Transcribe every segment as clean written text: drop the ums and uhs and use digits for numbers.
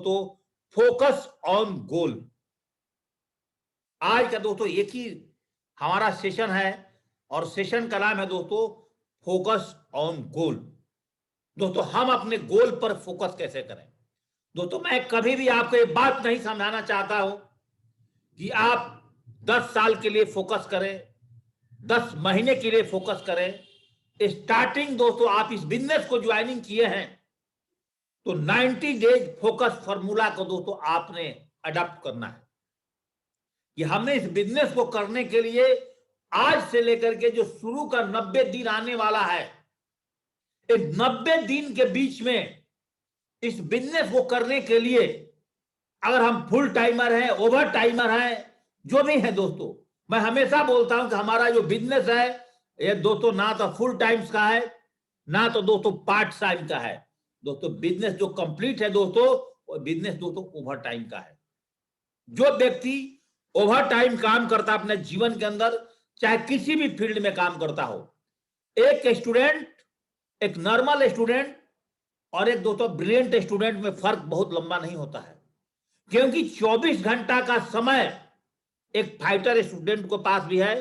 Focus on गोल। आज का दोस्तों एक ही हमारा सेशन है और सेशन का नाम है दोस्तों फोकस ऑन गोल। दोस्तों हम अपने गोल पर फोकस कैसे करें। दोस्तों मैं कभी भी आपको एक बात नहीं समझाना चाहता हूं कि आप 10 साल के लिए फोकस करें, 10 महीने के लिए फोकस करें। स्टार्टिंग दोस्तों आप इस बिजनेस को ज्वाइनिंग किए हैं तो 90 डेज फोकस फॉर्मूला को दोस्तों आपने अडॉप्ट करना है कि हमने इस बिजनेस को करने के लिए आज से लेकर के जो शुरू का 90 दिन आने वाला है, इस 90 दिन के बीच में इस बिजनेस को करने के लिए अगर हम फुल टाइमर हैं, ओवर टाइमर हैं, जो भी है दोस्तों, मैं हमेशा बोलता हूं कि हमारा जो बिजनेस है ये दोस्तों ना तो फुल टाइम्स का है ना तो दोस्तों पार्ट टाइम का है। दोस्तों बिजनेस जो कंप्लीट है दोस्तों, वो बिजनेस दोस्तों ओवर टाइम का है। जो व्यक्ति ओवर टाइम काम करता है अपने जीवन के अंदर, चाहे किसी भी फील्ड में काम करता हो, एक स्टूडेंट, एक नॉर्मल स्टूडेंट और एक दोस्तों ब्रिलियंट स्टूडेंट में फर्क बहुत लंबा नहीं होता है, क्योंकि 24 घंटा का समय एक फाइटर स्टूडेंट के पास भी है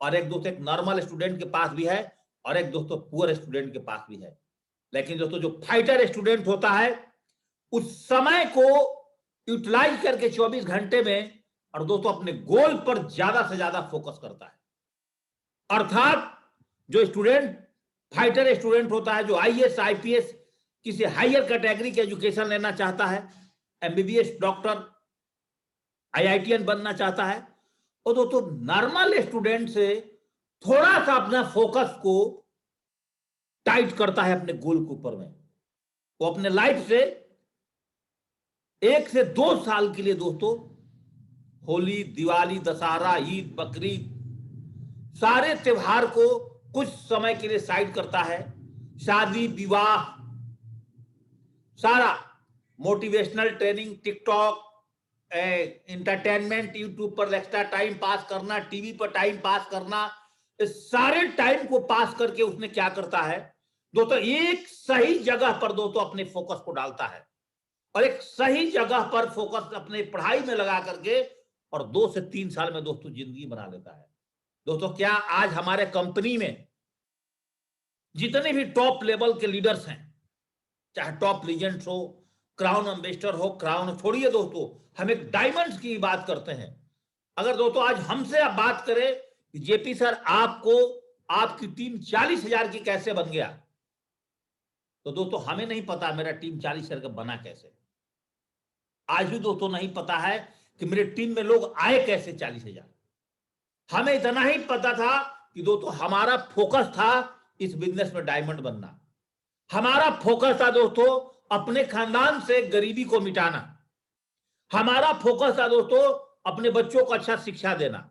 और एक दोस्तों एक नॉर्मल स्टूडेंट के पास भी है और एक दोस्तों पुअर स्टूडेंट के पास भी है। लेकिन दोस्तों जो फाइटर स्टूडेंट होता है उस समय को यूटिलाइज करके 24 घंटे में और दोस्तों अपने गोल पर ज्यादा से ज्यादा फोकस करता है। अर्थात जो स्टूडेंट फाइटर स्टूडेंट होता है, जो आईएएस आईपीएस किसी हायर कैटेगरी की एजुकेशन लेना चाहता है, एमबीबीएस डॉक्टर आईआईटीएन बनना चाहता है, और दोस्तों नॉर्मल स्टूडेंट से थोड़ा सा अपना फोकस को टाइट करता है अपने गोल के ऊपर में। वो अपने लाइफ से 1 से 2 साल के लिए दोस्तों होली, दिवाली, दशहरा, ईद, बकरीद सारे त्योहार को कुछ समय के लिए साइड करता है। शादी विवाह, सारा motivational training, TikTok, entertainment, YouTube पर एक्स्ट्रा टाइम पास करना, टीवी पर टाइम पास करना, इस सारे टाइम को पास करके उसने क्या करता है दोस्तों, एक सही जगह पर दोस्तों अपने फोकस को डालता है और एक सही जगह पर फोकस अपने पढ़ाई में लगा करके और 2 से 3 साल में दोस्तों जिंदगी बना लेता है। दोस्तों क्या आज हमारे कंपनी में जितने भी टॉप लेवल के लीडर्स हैं, चाहे टॉप लीजेंड्स हो, क्राउन एम्बेसडर हो, क्राउन छोड़िए दोस्तों, हम एक डायमंड्स की बात करते हैं। अगर दोस्तों आज हमसे आप बात करें कि जेपी सर आपको आपकी टीम 40,000 की कैसे बन गया, तो दोस्तों हमें नहीं पता मेरा टीम 40,000 का बना कैसे। आज भी दोस्तों नहीं पता है कि मेरे टीम में लोग आए कैसे 40,000। हमें इतना ही पता था कि दोस्तों हमारा फोकस था इस बिजनेस में डायमंड बनना। हमारा फोकस था दोस्तों अपने खानदान से गरीबी को मिटाना। हमारा फोकस था दोस्तों अपने बच्चों को अच्छा शिक्षा देना।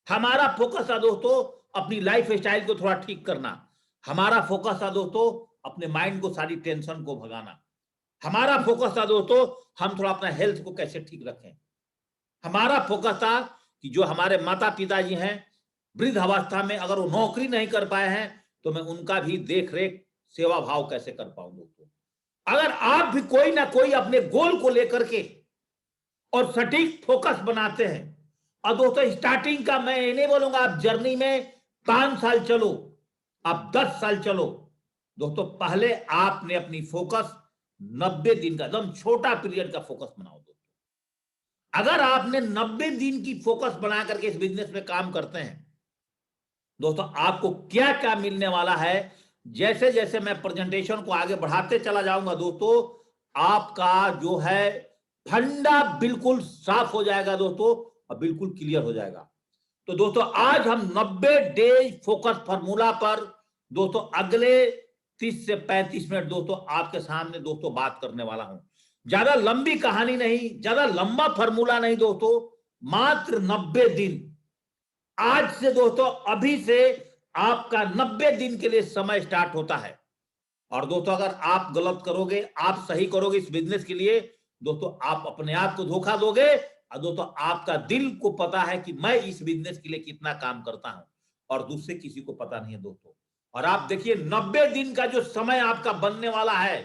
हमारा फोकस था दोस्तों अपनी लाइफ स्टाइल को थोड़ा ठीक करना। हमारा फोकस था दोस्तों अपने माइंड को, सारी टेंशन को भगाना। हमारा फोकस था दोस्तों हम थोड़ा अपना हेल्थ को कैसे ठीक रखें। हमारा फोकस था कि जो हमारे माता पिता जी हैं वृद्ध अवस्था में, अगर वो नौकरी नहीं कर पाए हैं तो मैं उनका भी देख रेख, सेवा भाव कैसे कर पाऊं। दोस्तों अगर आप भी कोई ना कोई अपने गोल को लेकर के और सटीक फोकस बनाते हैं, और दोस्तों स्टार्टिंग का मैं ये नहीं बोलूंगा आप जर्नी में 5 साल चलो, आप 10 साल चलो। दोस्तों पहले आपने अपनी फोकस 90 दिन का एकदम छोटा पीरियड का फोकस बनाओ। दोस्तों अगर आपने 90 दिन की फोकस बना करके इस बिजनेस में काम करते हैं, दोस्तों आपको क्या क्या मिलने वाला है, जैसे जैसे मैं प्रेजेंटेशन को आगे बढ़ाते चला जाऊंगा दोस्तों, आपका जो है फंडा बिल्कुल साफ हो जाएगा दोस्तों और बिल्कुल क्लियर हो जाएगा। तो दोस्तों आज हम 90 डेज फोकस फॉर्मूला पर दोस्तों अगले 30 से 35 मिनट दोस्तों आपके सामने दोस्तों बात करने वाला हूं। ज्यादा लंबी कहानी नहीं, ज्यादा लंबा फॉर्मूला नहीं दोस्तों, मात्र 90 दिन। आज से दोस्तों अभी से आपका 90 दिन के लिए समय स्टार्ट होता है। और दोस्तों अगर आप गलत करोगे, आप सही करोगे इस बिजनेस के लिए, दोस्तों आप अपने आप को धोखा दोगे। और दोस्तों आपका दिल को पता है कि मैं इस बिजनेस के लिए कितना काम करता हूं और दूसरे किसी को पता नहीं है दोस्तों। और आप देखिए 90 दिन का जो समय आपका बनने वाला है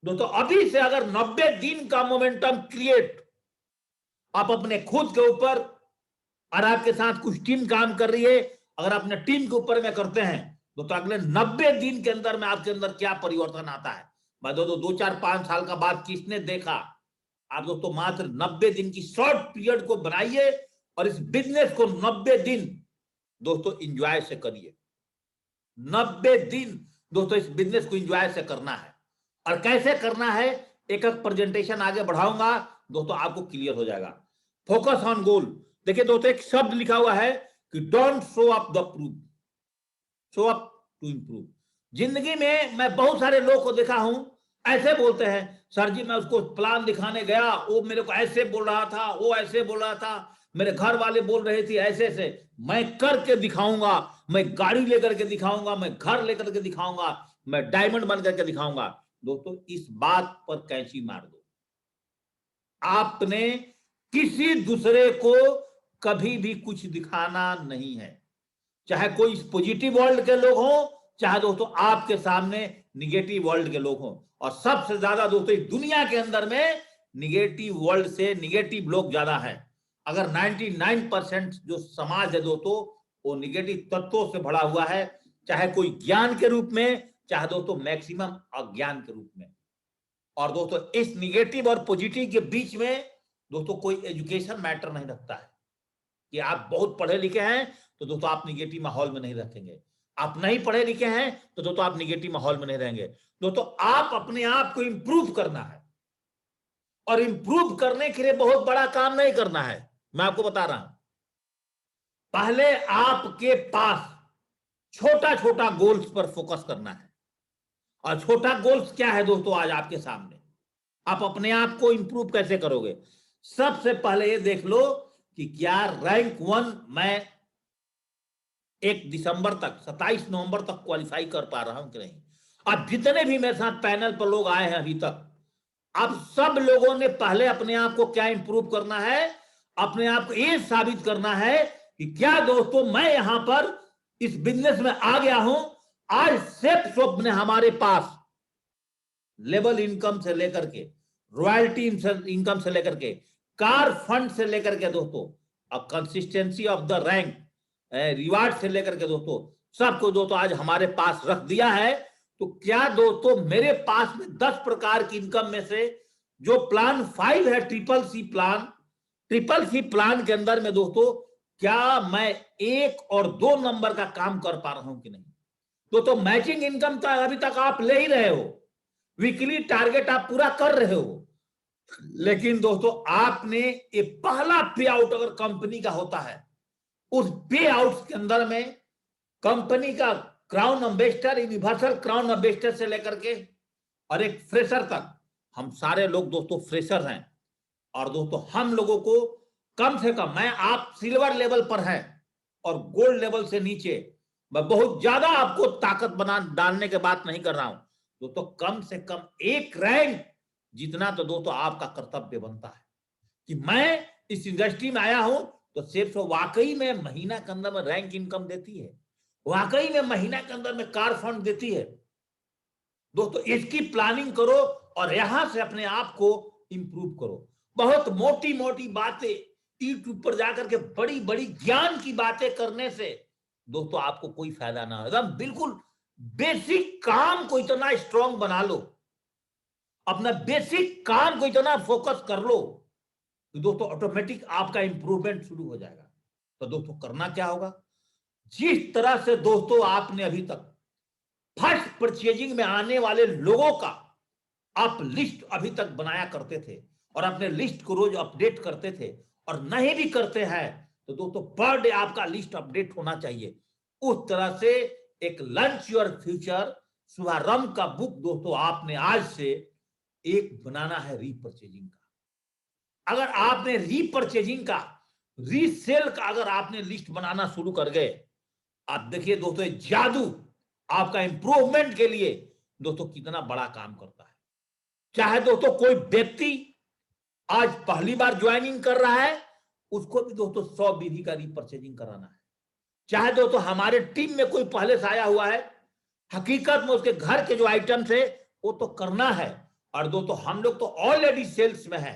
दोस्तों अभी से अगर 90 दिन का मोमेंटम क्रिएट आप अपने खुद के ऊपर और आपके साथ कुछ टीम काम कर रही है, अगर अपने टीम के ऊपर में करते हैं तो अगले 90 दिन के अंदर में आपके अंदर क्या परिवर्तन आता है। भाई दोस्तों 2 4 5 साल का बाद किसने देखा। आप दोस्तों मात्र 90 दिन की शॉर्ट पीरियड को बनाइए और इस बिजनेस को 90 दिन दोस्तों एंजॉय से करिए। 90 दिन दोस्तों इस बिजनेस को एंजॉय से करना है, और कैसे करना है एक एक प्रेजेंटेशन आगे बढ़ाऊंगा दोस्तों, आपको क्लियर हो जाएगा। Focus on goal. देखिए दोस्तों एक शब्द लिखा हुआ है कि don't show up the proof, show up to improve. जिंदगी में मैं बहुत सारे लोग को देखा हूं, ऐसे बोलते हैं सर जी मैं उसको प्लान दिखाने गया, वो मेरे को ऐसे बोल रहा था, वो ऐसे बोल रहा था, मेरे घर वाले बोल रहे थे ऐसे से, मैं करके दिखाऊंगा, मैं गाड़ी लेकर के दिखाऊंगा, मैं घर लेकर के दिखाऊंगा, मैं डायमंड बन करके दिखाऊंगा। दोस्तों इस बात पर कैंची मार दो। आपने किसी दूसरे को कभी भी कुछ दिखाना नहीं है, चाहे कोई इस पॉजिटिव वर्ल्ड के लोग हों, चाहे दोस्तों आपके सामने निगेटिव वर्ल्ड के लोग हों। और सबसे ज्यादा दोस्तों इस दुनिया के अंदर में निगेटिव वर्ल्ड से निगेटिव लोग ज्यादा है। अगर 99% जो समाज है दोस्तों वो निगेटिव तत्वों से भरा हुआ है, चाहे कोई ज्ञान के रूप में, चाहे दोस्तों मैक्सिमम अज्ञान के रूप में। और दोस्तों इस निगेटिव और पॉजिटिव के बीच में दोस्तों कोई एजुकेशन मैटर नहीं रखता है कि आप बहुत पढ़े लिखे हैं तो दोस्तों आप निगेटिव माहौल में नहीं रखेंगे, आप नहीं पढ़े लिखे हैं तो दोस्तों आप निगेटिव माहौल में नहीं रहेंगे। दोस्तों आप अपने आप को इंप्रूव करना है, और इंप्रूव करने के लिए बहुत बड़ा काम नहीं करना है। मैं आपको बता रहा हूं, पहले आपके पास छोटा छोटा गोल्स पर फोकस करना है। और छोटा गोल्स क्या है दोस्तों आज आपके सामने, आप अपने आप को इंप्रूव कैसे करोगे। सबसे पहले ये देख लो कि क्या रैंक 1 मैं 1 दिसंबर तक 27 नवंबर तक क्वालिफाई कर पा रहा हूं कि नहीं। अब जितने भी मेरे साथ पैनल पर लोग आए हैं अभी तक, अब सब लोगों ने पहले अपने आप को क्या इंप्रूव करना है, अपने आप को ये साबित करना है कि क्या दोस्तों मैं यहां पर इस बिजनेस में आ गया हूं। आज सेफ शॉप ने हमारे पास लेवल इनकम से लेकर के, रॉयल्टी इनकम से लेकर के, कार फंड से लेकर के दोस्तों, और consistency of the rank reward से लेकर के दोस्तों सबको दोस्तों आज हमारे पास रख दिया है। तो क्या दोस्तों मेरे पास में 10 प्रकार की इनकम में से जो प्लान 5 है ट्रिपल सी प्लान के अंदर में दोस्तों, क्या मैं 1 और 2 नंबर का काम कर पा रहा हूं कि नहीं। दोस्तों मैचिंग इनकम तो अभी तक आप ले ही रहे हो, वीकली टारगेट आप पूरा कर रहे हो, लेकिन दोस्तों आपने ये पहला पे आउट अगर कंपनी का होता है, उस पे आउट के अंदर में कंपनी का crown ambassador, universal crown ambassador से लेकर के और एक फ्रेशर तक, हम सारे लोग दोस्तों फ्रेशर हैं। और दोस्तों हम लोगों को कम से कम, मैं आप सिल्वर लेवल पर हैं और गोल्ड लेवल से नीचे, मैं बहुत ज्यादा आपको ताकत बना डालने की बात नहीं कर रहा हूं दोस्तों, कम से कम 1 रैंक जितना तो दोस्तों आपका कर्तव्य बनता है कि मैं इस इंडस्ट्री में आया हूं तो सिर्फ वाकई में महीना के अंदर में रैंक इनकम देती है, वाकई में महीना के अंदर में कार फंड देती है। दोस्तों इसकी प्लानिंग करो और यहां से अपने आप को इंप्रूव करो। बहुत मोटी मोटी बातें यूट्यूब पर जाकर के बड़ी बड़ी ज्ञान की बातें करने से दोस्तों आपको कोई फायदा ना हो। एकदम बिल्कुल बेसिक काम को इतना स्ट्रांग बना लो, अपना बेसिक काम को इतना फोकस कर लो तो दोस्तों ऑटोमेटिक आपका इंप्रूवमेंट शुरू हो जाएगा। तो दोस्तों करना क्या होगा, जिस तरह से दोस्तों आपने अभी तक फर्स्ट परचेजिंग में आने वाले लोगों का आप लिस्ट अभी तक बनाया करते थे और अपने लिस्ट को रोज अपडेट करते थे, और नहीं भी करते हैं तो दोस्तों पर डे आपका लिस्ट अपडेट होना चाहिए। उस तरह से एक लंच योर फ्यूचर शुभारंभ का बुक दोस्तों आपने आज से एक बनाना है रीपरचेजिंग का। अगर आपने रीपरचेजिंग का, रीसेल का अगर आपने लिस्ट बनाना शुरू कर गए, आप देखिए दोस्तों जादू आपका इंप्रूवमेंट के लिए दोस्तों कितना बड़ा काम करता है। चाहे दोस्तों कोई व्यक्ति आज पहली बार ज्वाइनिंग कर रहा है, उसको भी दोस्तों 100 विधि का रीपरचेजिंग कराना है। चाहे दोस्तों हमारे टीम में कोई पहले से आया हुआ है, हकीकत में उसके घर के जो आइटम्स है वो तो करना है, और दोस्तों हम लोग तो ऑलरेडी सेल्स में है,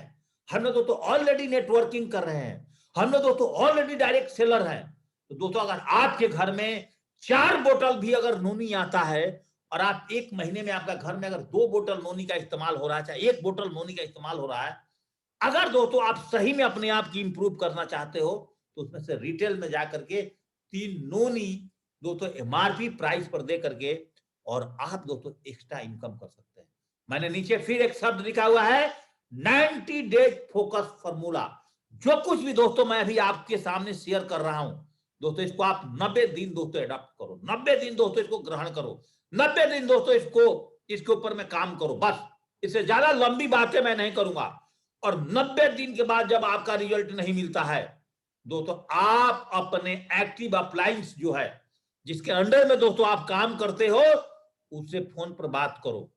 हम लोग तो ऑलरेडी नेटवर्किंग कर रहे हैं, हम लोग तो ऑलरेडी डायरेक्ट सेलर हैं। तो दोस्तों अगर आपके घर में 4 बोतल भी अगर नोनी आता है और आप 1 महीने में आपका घर में अगर 2 बोतल नोनी का इस्तेमाल हो रहा है, चाहे 1 बोतल नोनी का इस्तेमाल हो रहा है, अगर दोस्तों आप सही में अपने आप की इंप्रूव करना चाहते हो तो उसमें से रिटेल में जाकर के 3 नोनी दोस्तों एमआरपी प्राइस पर दे करके और आप दोस्तों एक्स्ट्रा इनकम कर सकते हैं। मैंने नीचे फिर एक शब्द लिखा हुआ है 90 डेज फोकस फॉर्मूला। जो कुछ भी दोस्तों मैं अभी आपके सामने शेयर कर रहा हूं दोस्तों, इसको आप 90 दिन दोस्तों एडॉप्ट करो, 90 दिन दोस्तों इसको ग्रहण करो, 90 दिन दोस्तों इसके ऊपर में काम करो। बस इससे ज्यादा लंबी बातें मैं नहीं करूंगा। और 90 दिन के बाद जब आपका रिजल्ट नहीं मिलता है दोस्तों, आप अपने एक्टिव अप्लायंस जो है जिसके अंडर में दोस्तों आप काम करते हो उससे फोन पर बात करो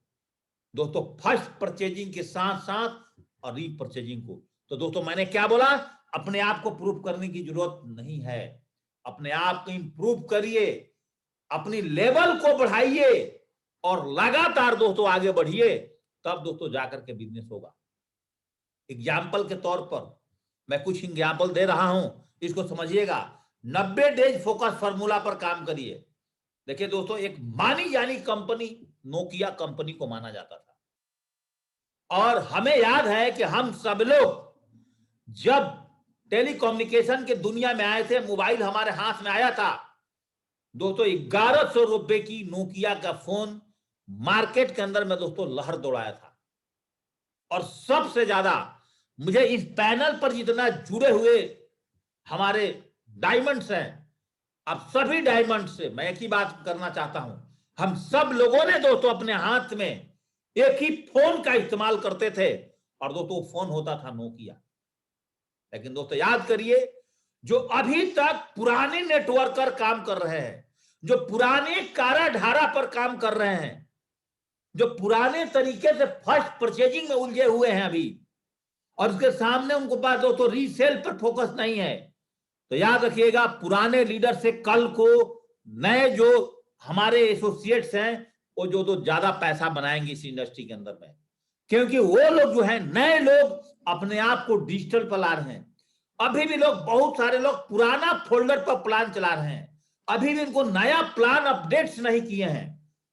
दोस्तों, फर्स्ट परचेजिंग के साथ साथ और रीपरचेजिंग को। तो दोस्तों मैंने क्या बोला, अपने आप को प्रूव करने की जरूरत नहीं है, अपने आप को इंप्रूव करिए, अपनी लेवल को बढ़ाइए और लगातार दोस्तों आगे बढ़िए, तब दोस्तों जाकर के बिजनेस होगा। एग्जाम्पल के तौर पर मैं कुछ एग्जाम्पल दे रहा हूं, इसको समझिएगा। 90 डेज फोकस फॉर्मूला पर काम करिए। देखिए दोस्तों, एक मानी जानी कंपनी नोकिया कंपनी को माना जाता था और हमें याद है कि हम सब लोग जब टेलीकम्युनिकेशन के दुनिया में आए थे, मोबाइल हमारे हाथ में आया था दोस्तों, 1100 रुपए की नोकिया का फोन मार्केट के अंदर में दोस्तों लहर दौड़ाया था। और सबसे ज्यादा मुझे इस पैनल पर जितना जुड़े हुए हमारे डायमंड्स हैं, अब सभी डायमंड से मैं एक ही बात करना चाहता हूं, हम सब लोगों ने दोस्तों अपने हाथ में एक ही फोन का इस्तेमाल करते थे और दोस्तों फोन होता था नोकिया। लेकिन दोस्तों याद करिए, जो अभी तक पुराने नेटवर्कर काम कर रहे हैं, जो पुराने कारा ढारा पर काम कर रहे हैं, जो पुराने तरीके से फर्स्ट परचेजिंग में उलझे हुए हैं अभी, और उसके सामने उनको पास दोस्तों रीसेल पर फोकस नहीं है, तो याद रखिएगा पुराने लीडर से कल को नए जो हमारे एसोसिएट्स हैं वो जो तो ज्यादा पैसा बनाएंगे इस इंडस्ट्री के अंदर में, क्योंकि वो लोग जो है नए लोग अपने आप को डिजिटल पर ला रहे हैं। अभी भी लोग, बहुत सारे लोग पुराना फोल्डर पर प्लान चला रहे हैं, अभी भी इनको नया प्लान अपडेट्स नहीं किए हैं,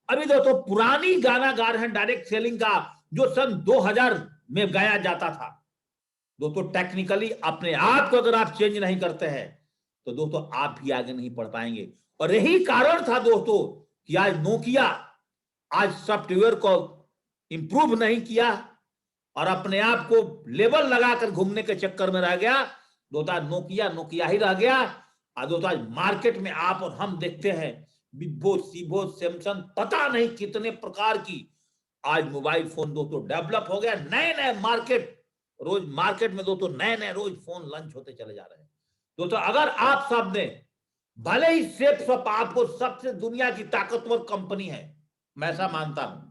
अभी दोस्तों पुरानी गाना गा रहे हैं डायरेक्ट सेलिंग का जो सन 2000 में गाया जाता था। दोस्तों टेक्निकली अपने आप को अगर आप चेंज नहीं करते हैं तो दोस्तों आप भी आगे नहीं बढ़ पाएंगे। और यही कारण था दोस्तों कि आज नोकिया आज सॉफ्टवेयर को इंप्रूव नहीं किया और अपने आप को लेवल लगाकर घूमने के चक्कर में रह गया। दोस्तों नोकिया नोकिया ही रह गया। और दोस्तों आज मार्केट में आप और हम देखते हैं विवो, सीवो, सैमसंग, पता नहीं कितने प्रकार की आज मोबाइल फोन दोस्तों डेवलप हो गया। नए नए रोज मार्केट में दोस्तों नए नए रोज फोन लॉन्च होते चले जा रहे हैं। दोस्तों अगर आप सब ने, भले ही सेट आपको सबसे दुनिया की ताकतवर कंपनी है, मैं ऐसा मानता हूं,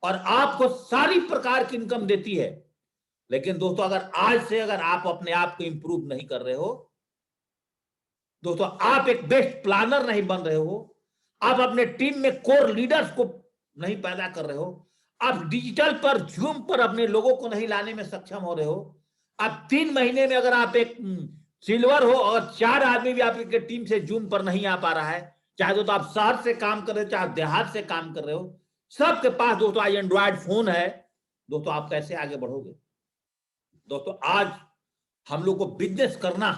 और आपको सारी प्रकार की इनकम देती है, लेकिन दोस्तों अगर आज से अगर आप अपने आप को इंप्रूव नहीं कर रहे हो दोस्तों, आप एक बेस्ट प्लानर नहीं बन रहे हो, आप अपने टीम में कोर लीडर्स को नहीं पैदा कर रहे हो, आप डिजिटल पर जूम पर अपने लोगों को नहीं लाने में सक्षम हो रहे हो, आप 3 महीने में अगर आप एक सिल्वर हो और 4 आदमी भी आपके टीम से जूम पर नहीं आ पा रहा है, चाहे तो आप शहर से काम कर रहे हो चाहे देहात से काम कर रहे हो, सबके पास दोस्तों आज एंड्रॉयड फोन है, दोस्तों आप कैसे आगे बढ़ोगे? दोस्तों आज हम लोग को बिजनेस करना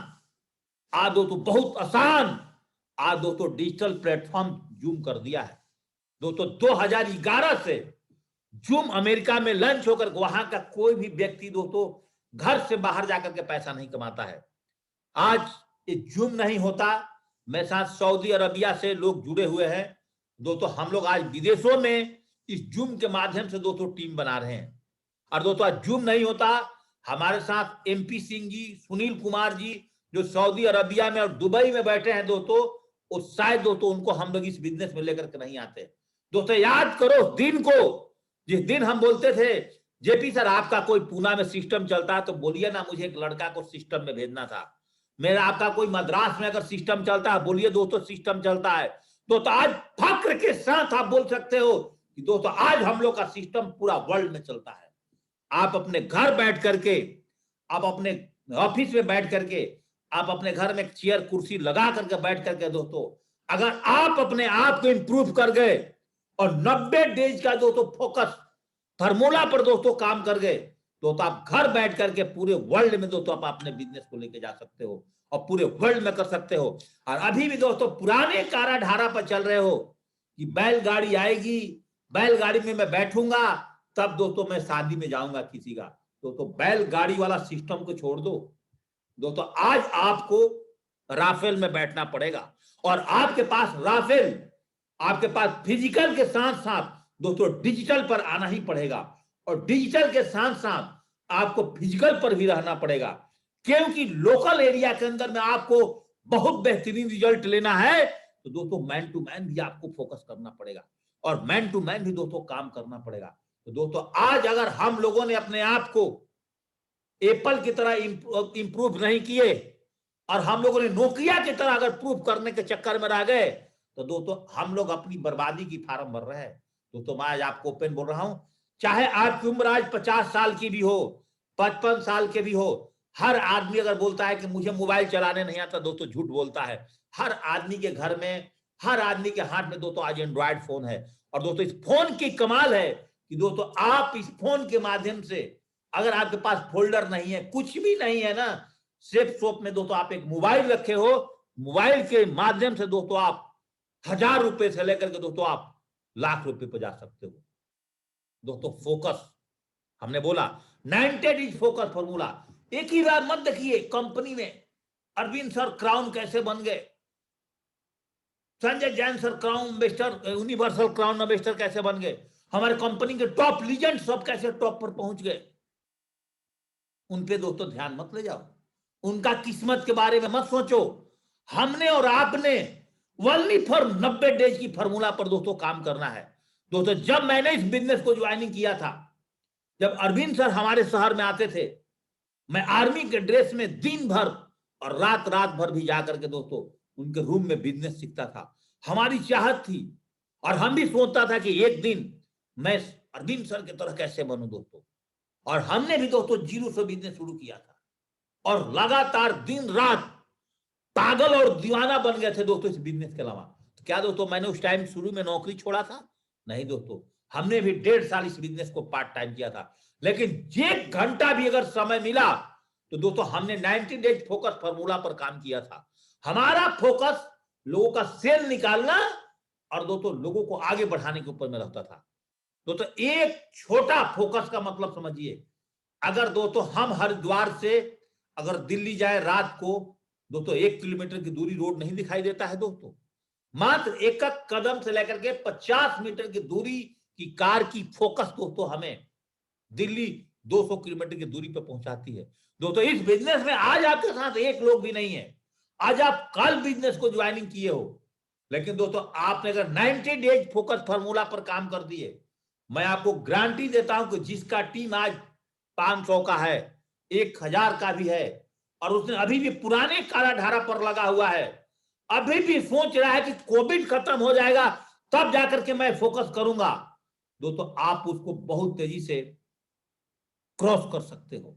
आज दोस्तों बहुत आसान, आज दोस्तों डिजिटल प्लेटफॉर्म जूम कर दिया है। दोस्तों 2011 से जूम अमेरिका में लॉन्च होकर वहां का कोई भी व्यक्ति दोस्तों घर से बाहर जाकर के पैसा नहीं कमाता है। आज ये जूम नहीं होता, मेरे साथ सऊदी अरबिया से लोग जुड़े हुए हैं दोस्तों, हम लोग आज विदेशों में इस जूम के माध्यम से दोस्तों टीम बना रहे हैं। और दोस्तों आज जूम नहीं होता, हमारे साथ MP सिंह जी, सुनील कुमार जी जो सऊदी अरबिया में और दुबई में बैठे हैं दोस्तों, वो शायद दोस्तों उनको हम लोग इस बिजनेस में लेकर के नहीं आते। दोस्तों याद करो दिन को, जिस दिन हम बोलते थे JP सर आपका कोई पूना में सिस्टम चलता है तो बोलिए ना, मुझे एक लड़का को सिस्टम में भेजना था, मेरा आपका कोई मद्रास में अगर सिस्टम चलता है बोलिए दोस्तों सिस्टम चलता है। दोस्तों आज फक्र के साथ आप बोल सकते हो कि दोस्तों आज हम लोग का सिस्टम पूरा वर्ल्ड में चलता है। आप अपने घर बैठ करके, आप अपने ऑफिस में बैठ करके, आप अपने घर में एक चेयर कुर्सी लगा करके बैठ करके दोस्तों, अगर आप अपने आप को इंप्रूव कर गए और 90 डेज का दोस्तों फोकस फार्मूला पर दोस्तों काम कर गए, तो आप घर बैठ करके पूरे वर्ल्ड में दोस्तों आप अपने बिजनेस को लेके जा सकते हो और पूरे वर्ल्ड में कर सकते हो। और अभी भी दोस्तों पुराने कारा धारा पर चल रहे हो कि बैलगाड़ी आएगी, बैलगाड़ी में मैं बैठूंगा, तब दोस्तों मैं शादी में जाऊंगा किसी का। दोस्तों बैलगाड़ी वाला सिस्टम को छोड़ दो दोस्तों, आज आपको राफेल में बैठना पड़ेगा और आपके पास राफेल, आपके पास फिजिकल के साथ साथ दोस्तों डिजिटल पर आना ही पड़ेगा और डिजिटल के साथ साथ आपको फिजिकल पर भी रहना पड़ेगा, क्योंकि लोकल एरिया के अंदर में आपको बहुत बेहतरीन रिजल्ट लेना है तो दोस्तों मैन टू मैन भी आपको फोकस करना पड़ेगा और मैन टू मैन भी दोस्तों काम करना पड़ेगा। तो दोस्तों आज अगर हम लोगों ने अपने आप को एप्पल की तरह इंप्रूव नहीं किए और हम लोगों ने नोकिया की तरह अगर प्रूव करने के चक्कर में रह गए, तो दोस्तों हम लोग अपनी बर्बादी की फार्म भर रहे हैं। दोस्तों मैं आज आपको ओपन बोल रहा हूं, चाहे आपकी उम्र आज 50 साल की भी हो, 55 साल के भी हो, हर आदमी अगर बोलता है कि मुझे मोबाइल चलाने नहीं आता, दोस्तों झूठ बोलता है। हर आदमी के घर में, हर आदमी के हाथ में दोस्तों आज एंड्रॉयड फोन है और दोस्तों इस फोन की कमाल है कि दोस्तों आप इस फोन के माध्यम से, अगर आपके पास फोल्डर नहीं है, कुछ भी नहीं है ना, सेफ शॉप में दोस्तों आप एक मोबाइल रखे हो, मोबाइल के माध्यम से दोस्तों आप 1000 रुपए से लेकर के दोस्तों आप लाख रुपए पर जा सकते हो। दोस्तों फोकस, हमने बोला 90 डेज फोकस फॉर्मूला। एक ही बार मत देखिए कंपनी में अरविंद सर क्राउन कैसे बन गए, Sanjay Jain sir crown investor, universal crown investor कैसे बन गए, हमारे कंपनी के टॉप लीजेंड सब कैसे टॉप पर पहुंच गए। उन पे दोस्तों ध्यान मत ले जाओ, उनका किस्मत के बारे में मत सोचो। हमने और आपने ओनली फॉर 90 डेज की फॉर्मूला पर दोस्तों काम करना है। दोस्तों जब मैंने इस बिजनेस को ज्वाइनिंग किया था, जब अरविंद सर हमारे शहर में आते थे, मैं आर्मी के ड्रेस में दिन भर और रात रात भर भी जाकर के दोस्तों उनके रूम में बिजनेस सीखता था। हमारी चाहत थी और हम भी सोचता था कि एक दिन मैं अरविंद सर की तरह कैसे बनूं दोस्तों। और हमने भी दोस्तों जीरो से बिजनेस शुरू किया था और लगातार दिन रात पागल और दीवाना बन गए थे दोस्तों इस बिजनेस के अलावा। तो क्या दोस्तों मैंने उस टाइम शुरू में नौकरी छोड़ा था? नहीं दोस्तों, हमने भी 1.5 साल इस बिजनेस को पार्ट टाइम किया था। लेकिन 1 घंटा भी अगर समय मिला तो दोस्तों हमने 90 डेज फोकस फॉर्मूला पर काम किया था। हमारा फोकस लोगों का सेल निकालना और दोस्तों लोगों को आगे बढ़ाने के ऊपर में रहता था। दोस्तों एक छोटा फोकस का मतलब समझिए, अगर दोस्तों हम हरिद्वार से अगर दिल्ली जाए रात को, दोस्तों 1 किलोमीटर की दूरी रोड नहीं दिखाई देता है दोस्तों, मात्र एक कदम से लेकर के 50 मीटर की दूरी की कार की फोकस दोस्तों हमें दिल्ली 200 किलोमीटर की दूरी पर पहुंचाती है। दोस्तों इस बिजनेस में आज आपके साथ एक लोग भी नहीं है, आज आप कल बिजनेस को ज्वाइनिंग किए हो, लेकिन दोस्तों आपने अगर 90 डेज फोकस फॉर्मूला पर काम कर दिए, मैं आपको गारंटी देता हूं कि जिसका टीम आज 500 का है, 1000 का भी है और उसने अभी भी पुराने काला धारा पर लगा हुआ है, अभी भी सोच रहा है कि कोविड खत्म हो जाएगा तब जाकर के मैं फोकस करूंगा, दोस्तों आप उसको बहुत तेजी से क्रॉस कर सकते हो।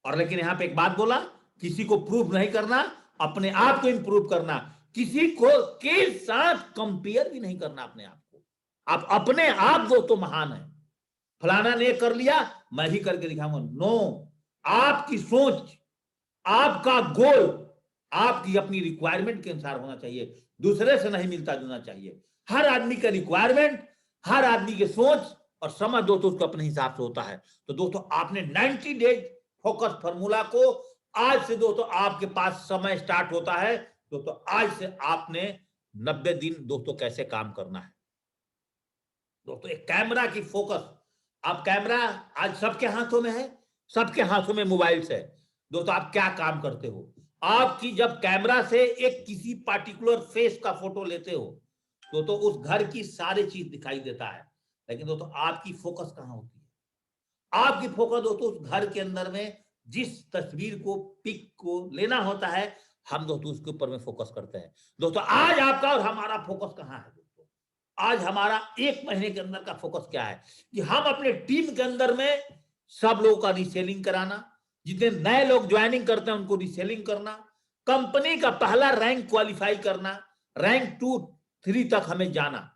और लेकिन यहां पे एक बात बोला, किसी को प्रूव नहीं करना, अपने आप को इंप्रूव करना, किसी को के साथ कंपेयर भी नहीं करना अपने आप को। आप अपने आप दोस्तों महान है, फलाना ने कर लिया मैं भी करके दिखाऊंगा। नो, आपकी सोच, आपका गोल, आपकी अपनी रिक्वायरमेंट के अनुसार होना चाहिए, दूसरे से नहीं मिलता जुलना चाहिए। हर आदमी का रिक्वायरमेंट, हर आदमी की सोच और समझ दोस्तों उसको अपने हिसाब से होता है। तो दोस्तों आपने 90 डेज फोकस फॉर्मूला को, आज से दोस्तों आपके पास समय स्टार्ट होता है। दोस्तों आज से आपने 90 दिन दोस्तों कैसे काम करना है। दोस्तों एक कैमरा की फोकस, आप कैमरा आज सबके हाथों में है, सबके हाथों में मोबाइल है। दोस्तों आप क्या काम करते हो, आपकी जब कैमरा से एक किसी पार्टिकुलर फेस का फोटो लेते हो तो उस घर की सारी चीज दिखाई देता है, लेकिन दोस्तों आपकी फोकस कहां होती है? आपकी फोकस दोस्तों उस घर के अंदर में जिस तस्वीर को, पिक को लेना होता है, हम दोस्तों उसके ऊपर में फोकस करते हैं। दोस्तों आज आपका और हमारा फोकस कहां है दोस्तों? आज हमारा 1 महीने के अंदर का फोकस क्या है कि हम अपने टीम के अंदर में सब लोगों का रीसेलिंग कराना, जितने नए लोग ज्वाइनिंग करते हैं उनको रीसेलिंग करना, कंपनी का पहला रैंक क्वालिफाई करना, रैंक 2-3 तक हमें जाना।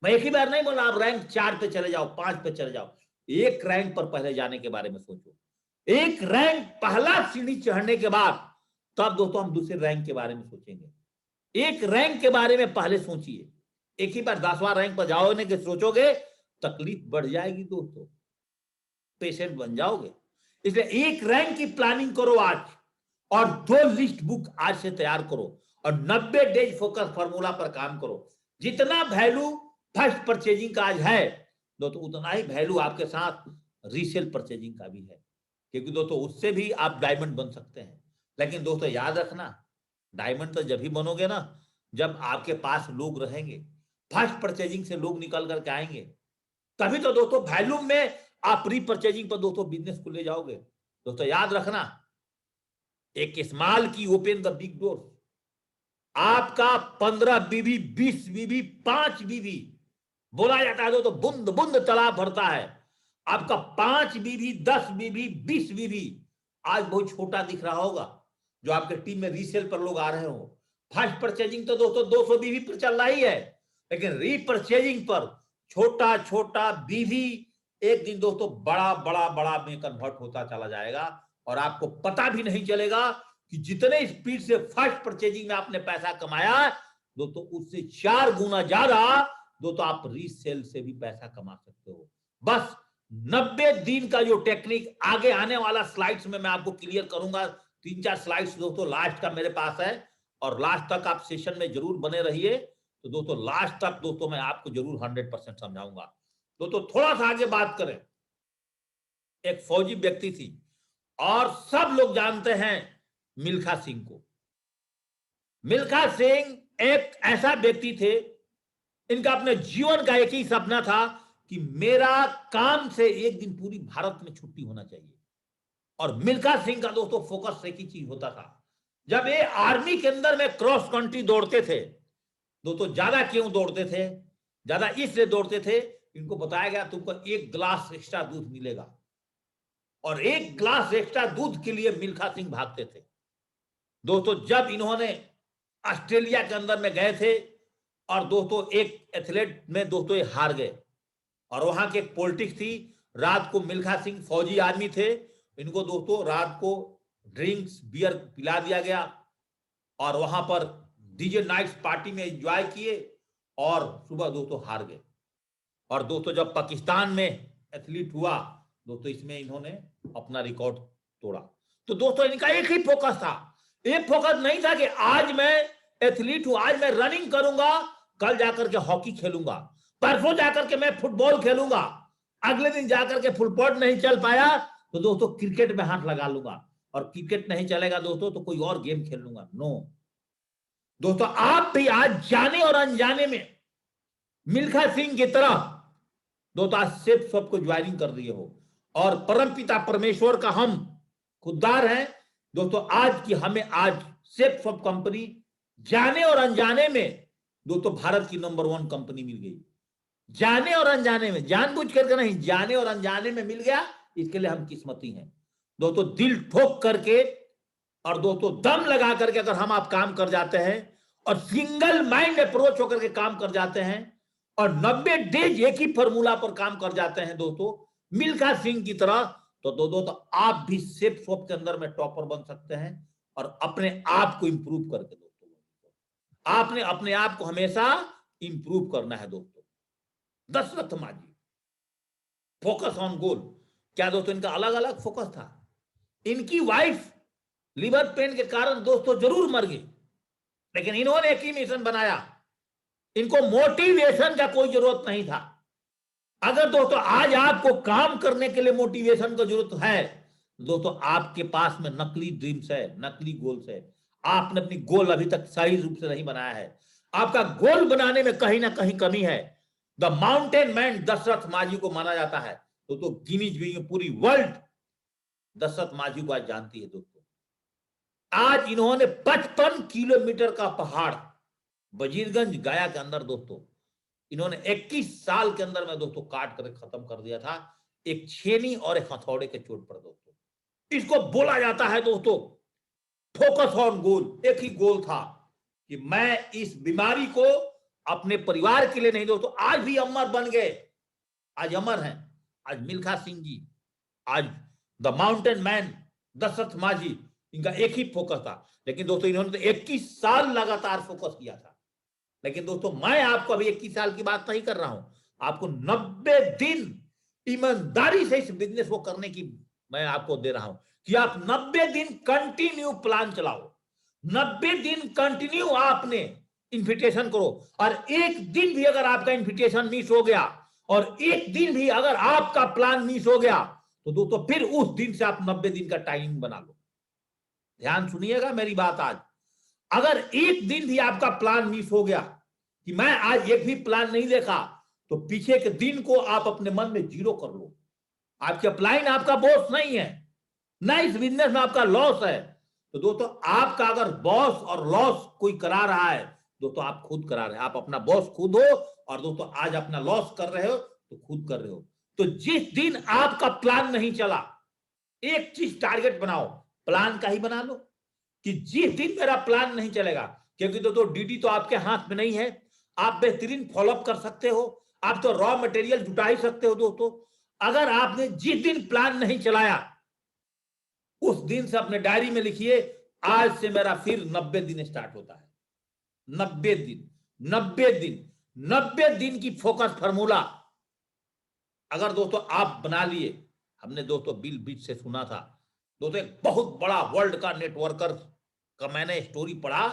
मैं एक ही बार नहीं बोला आप रैंक 4 पे चले जाओ, 5 पे चले जाओ, एक रैंक पर पहले जाने के बारे में सोचो। एक रैंक पहला सीढ़ी चढ़ने के बाद तब दोस्तों हम दूसरे रैंक के बारे में सोचेंगे। एक रैंक के बारे में पहले सोचिए। एक ही बार 10वां रैंक पर जाओगे कि सोचोगे, तकलीफ बढ़ जाएगी दोस्तों, पेशेंट बन जाओगे। इसलिए एक रैंक की प्लानिंग करो आज, और 2 लिस्ट बुक आज से तैयार करो, और 90 डेज फोकस फॉर्मूला पर काम करो। जितना वैल्यू फर्स्ट परचेजिंग का आज है दोस्तों, उतना ही वैल्यू आपके साथ रीसेल परचेजिंग का भी है, क्योंकि दोस्तों उससे भी आप डायमंड बन सकते हैं। लेकिन दोस्तों याद रखना, डायमंड तो जब ही बनोगे ना जब आपके पास लोग रहेंगे, फर्स्ट परचेजिंग से लोग निकल करके आएंगे, तभी तो दोस्तों वैल्यू में आप प्री परचेजिंग पर दोस्तों बिजनेस को ले जाओगे। दोस्तों याद रखना, एक स्मॉल की ओपन द बिग डोर। आपका 15 बीबी, 20 बीबी, 5 बीबी, बोला जाता है दोस्तों बूंद बूंद तालाब भरता है। आपका 5 बीबी, 10 बीबी, 20 बीबी आज बहुत छोटा दिख रहा होगा, जो आपके टीम में रीसेल पर लोग आ रहे हो। फर्स्ट परचेजिंग तो दोस्तों 200 बीबी पर चल रहा ही है, लेकिन रीपरचेजिंग पर छोटा छोटा बीबी एक दिन दोस्तों बड़ा बड़ा बड़ा में कन्वर्ट होता चला जाएगा, और आपको पता भी नहीं चलेगा कि जितने स्पीड से फर्स्ट परचेजिंग में आपने पैसा कमाया दोस्तों, उससे 4 गुना ज्यादा दोस्तों आप रीसेल से भी पैसा कमा सकते हो। बस 90 दिन का जो टेक्निक आगे आने वाला स्लाइड्स में मैं आपको क्लियर करूंगा। 3-4 स्लाइड्स दोस्तों लास्ट का मेरे पास है, और लास्ट तक आप सेशन में जरूर बने रहिए। तो दोस्तों लास्ट तक दोस्तों मैं आपको जरूर 100% समझाऊंगा। दोस्तों थोड़ा सा आगे बात करें, एक फौजी व्यक्ति थी, और सब लोग जानते हैं मिल्खा सिंह को। मिल्खा सिंह एक ऐसा व्यक्ति थे, इनका अपने जीवन का एक ही सपना था कि मेरा काम से एक दिन पूरी भारत में छुट्टी होना चाहिए। और मिल्खा सिंह का दोस्तों फोकस एक ही चीज होता था। जब ये आर्मी के अंदर में क्रॉस कंट्री दौड़ते थे दोस्तों, ज्यादा क्यों दौड़ते थे, ज्यादा इसलिए दौड़ते थे, इनको बताया गया तुमको 1 गिलास एक्स्ट्रा दूध मिलेगा, और 1 गिलास एक्स्ट्रा दूध के लिए मिल्खा सिंह भागते थे। दोस्तों जब इन्होंने ऑस्ट्रेलिया के अंदर में गए थे, और दोस्तों एक एथलीट में दोस्तों ये हार गए, और वहां की एक पॉलिटिक्स थी, रात को मिल्खा सिंह फौजी आदमी थे, इनको दोस्तों रात को ड्रिंक्स बियर पिला दिया गया, और वहां पर डीजे नाइट्स पार्टी में एंजॉय किए, और सुबह दोस्तों हार गए। और दोस्तों जब पाकिस्तान में एथलीट हुआ दोस्तों, इसमें इन्होंने अपना रिकॉर्ड तोड़ा। तो दोस्तों इनका एक ही फोकस था, एक फोकस नहीं था कि आज मैं एथलीट हूं, आज मैं रनिंग करूंगा, कल जाकर के हॉकी खेलूंगा, परसों जाकर के मैं फुटबॉल खेलूंगा, अगले दिन जाकर के फुटबॉल नहीं चल पाया तो दोस्तों क्रिकेट में हाथ लगा लूंगा, और क्रिकेट नहीं चलेगा दोस्तों तो कोई और गेम खेल लूंगा। नो दोस्तों, आप भी आज जाने और अनजाने में मिल्खा सिंह की तरह दोस्तों आज सेफ सबको ज्वाइनिंग कर दिए हो, और परमपिता परमेश्वर का हम खुददार हैं दोस्तों। आज की हमें आज सेफ सब कंपनी जाने और अनजाने में दोस्तों भारत की नंबर 1 कंपनी मिल गई। जाने और अनजाने में, जानबूझ करके नहीं, जाने और अनजाने में मिल गया, इसके लिए हम किस्मती हैं दोस्तों। दिल ठोक करके और दोस्तों दम लगा करके अगर हम आप काम कर जाते हैं, और सिंगल माइंड अप्रोच होकर के काम कर जाते हैं, और 90 डेज एक ही फॉर्मूला पर काम कर जाते हैं दोस्तों मिल्खा सिंह की तरह, तो दोस्तों आप भी सेफ शॉप के अंदर में टॉपर बन सकते हैं, और अपने आप को इंप्रूव करके दोस्तों आपने अपने आप को हमेशा इंप्रूव करना है दोस्तों। दशरथ मांझी, फोकस ऑन गोल। क्या दोस्तों इनका अलग अलग फोकस था? इनकी वाइफ लिवर पेन के कारण दोस्तों जरूर मर गई, लेकिन इन्होंने एक ही मिशन बनाया, इनको मोटिवेशन का कोई जरूरत नहीं था। अगर दोस्तों आज आपको काम करने के लिए मोटिवेशन की जरूरत है दोस्तों, आपके पास में नकली ड्रीम्स है, नकली गोल्स है, आपने अपनी गोल अभी तक सही रूप से नहीं बनाया है, आपका गोल बनाने में कहीं ना कहीं कमी है। The mountain man Dashrath Manjhi को माना जाता है दोस्तों, गिनीज बुक में पूरी वर्ल्ड दशरथ मांझी को आज जानती है दोस्तों। आज इन्होंने 55 किलोमीटर का पहाड़ वजीरगंज गया के अंदर दोस्तों इन्होंने 21 साल के अंदर में दोस्तों काट कर खत्म कर दिया था। एक छेनी और एक हथौड़े के चोट पर दोस्तों। इसको बोला जाता है दोस्तों फोकस ऑन गोल। एक ही गोल था कि मैं इस बीमारी को अपने परिवार के लिए नहीं, दोस्तों आज भी अमर बन गए, आज अमर हैं। आज मिल्खा सिंह जी, आज द माउंटेन मैन दशरथ माझी, इनका एक ही फोकस था। लेकिन दोस्तों इन्होंने तो 21 साल लगातार फोकस किया था। लेकिन दोस्तों मैं आपको अभी 21 साल की बात नहीं कर रहा हूं, आपको 90 दिन ईमानदारी से इस बिजनेस को करने की मैं आपको दे रहा हूं कि आप 90 दिन कंटिन्यू प्लान चलाओ, 90 दिन कंटिन्यू आपने इन्विटेशन करो। और एक दिन भी अगर आपका इन्विटेशन मिस हो गया और एक दिन भी अगर आपका प्लान मिस हो गया तो दोस्तों फिर उस दिन से आप 90 दिन का टाइमिंग बना लो। ध्यान सुनिएगा मेरी बात। आज अगर एक दिन भी आपका प्लान मिस हो गया कि मैं आज एक भी प्लान नहीं देखा, तो पीछे के दिन को आप अपने मन में जीरो कर लो। आपके प्लान आपका बॉस नहीं है, ना इस बिजनेस में आपका लॉस है। तो दोस्तों आपका अगर बॉस और लॉस कोई करा रहा है, दोस्तों आप खुद करा रहे हैं। आप अपना बॉस खुद हो और दोस्तों आज अपना लॉस कर रहे हो तो खुद कर रहे हो। तो जिस दिन आपका प्लान नहीं चला, एक चीज टारगेट बनाओ, प्लान का ही बना लो कि जिस दिन मेरा प्लान नहीं चलेगा, क्योंकि दोस्तों डीडी तो आपके हाथ में नहीं है। आप बेहतरीन फॉलोअप कर सकते हो, आप तो रॉ मटेरियल जुटा ही सकते हो दोस्तों। अगर आपने जिस दिन प्लान नहीं चलाया, उस दिन से अपने डायरी में लिखिए आज से मेरा फिर 90 दिन स्टार्ट होता है। 90 दिन, 90 दिन, 90 दिन की फोकस फार्मूला अगर दोस्तों आप बना लिए। हमने दोस्तों बिल बीच से सुना था दोस्तों, एक बहुत बड़ा वर्ल्ड का नेटवर्कर का मैंने स्टोरी पढ़ा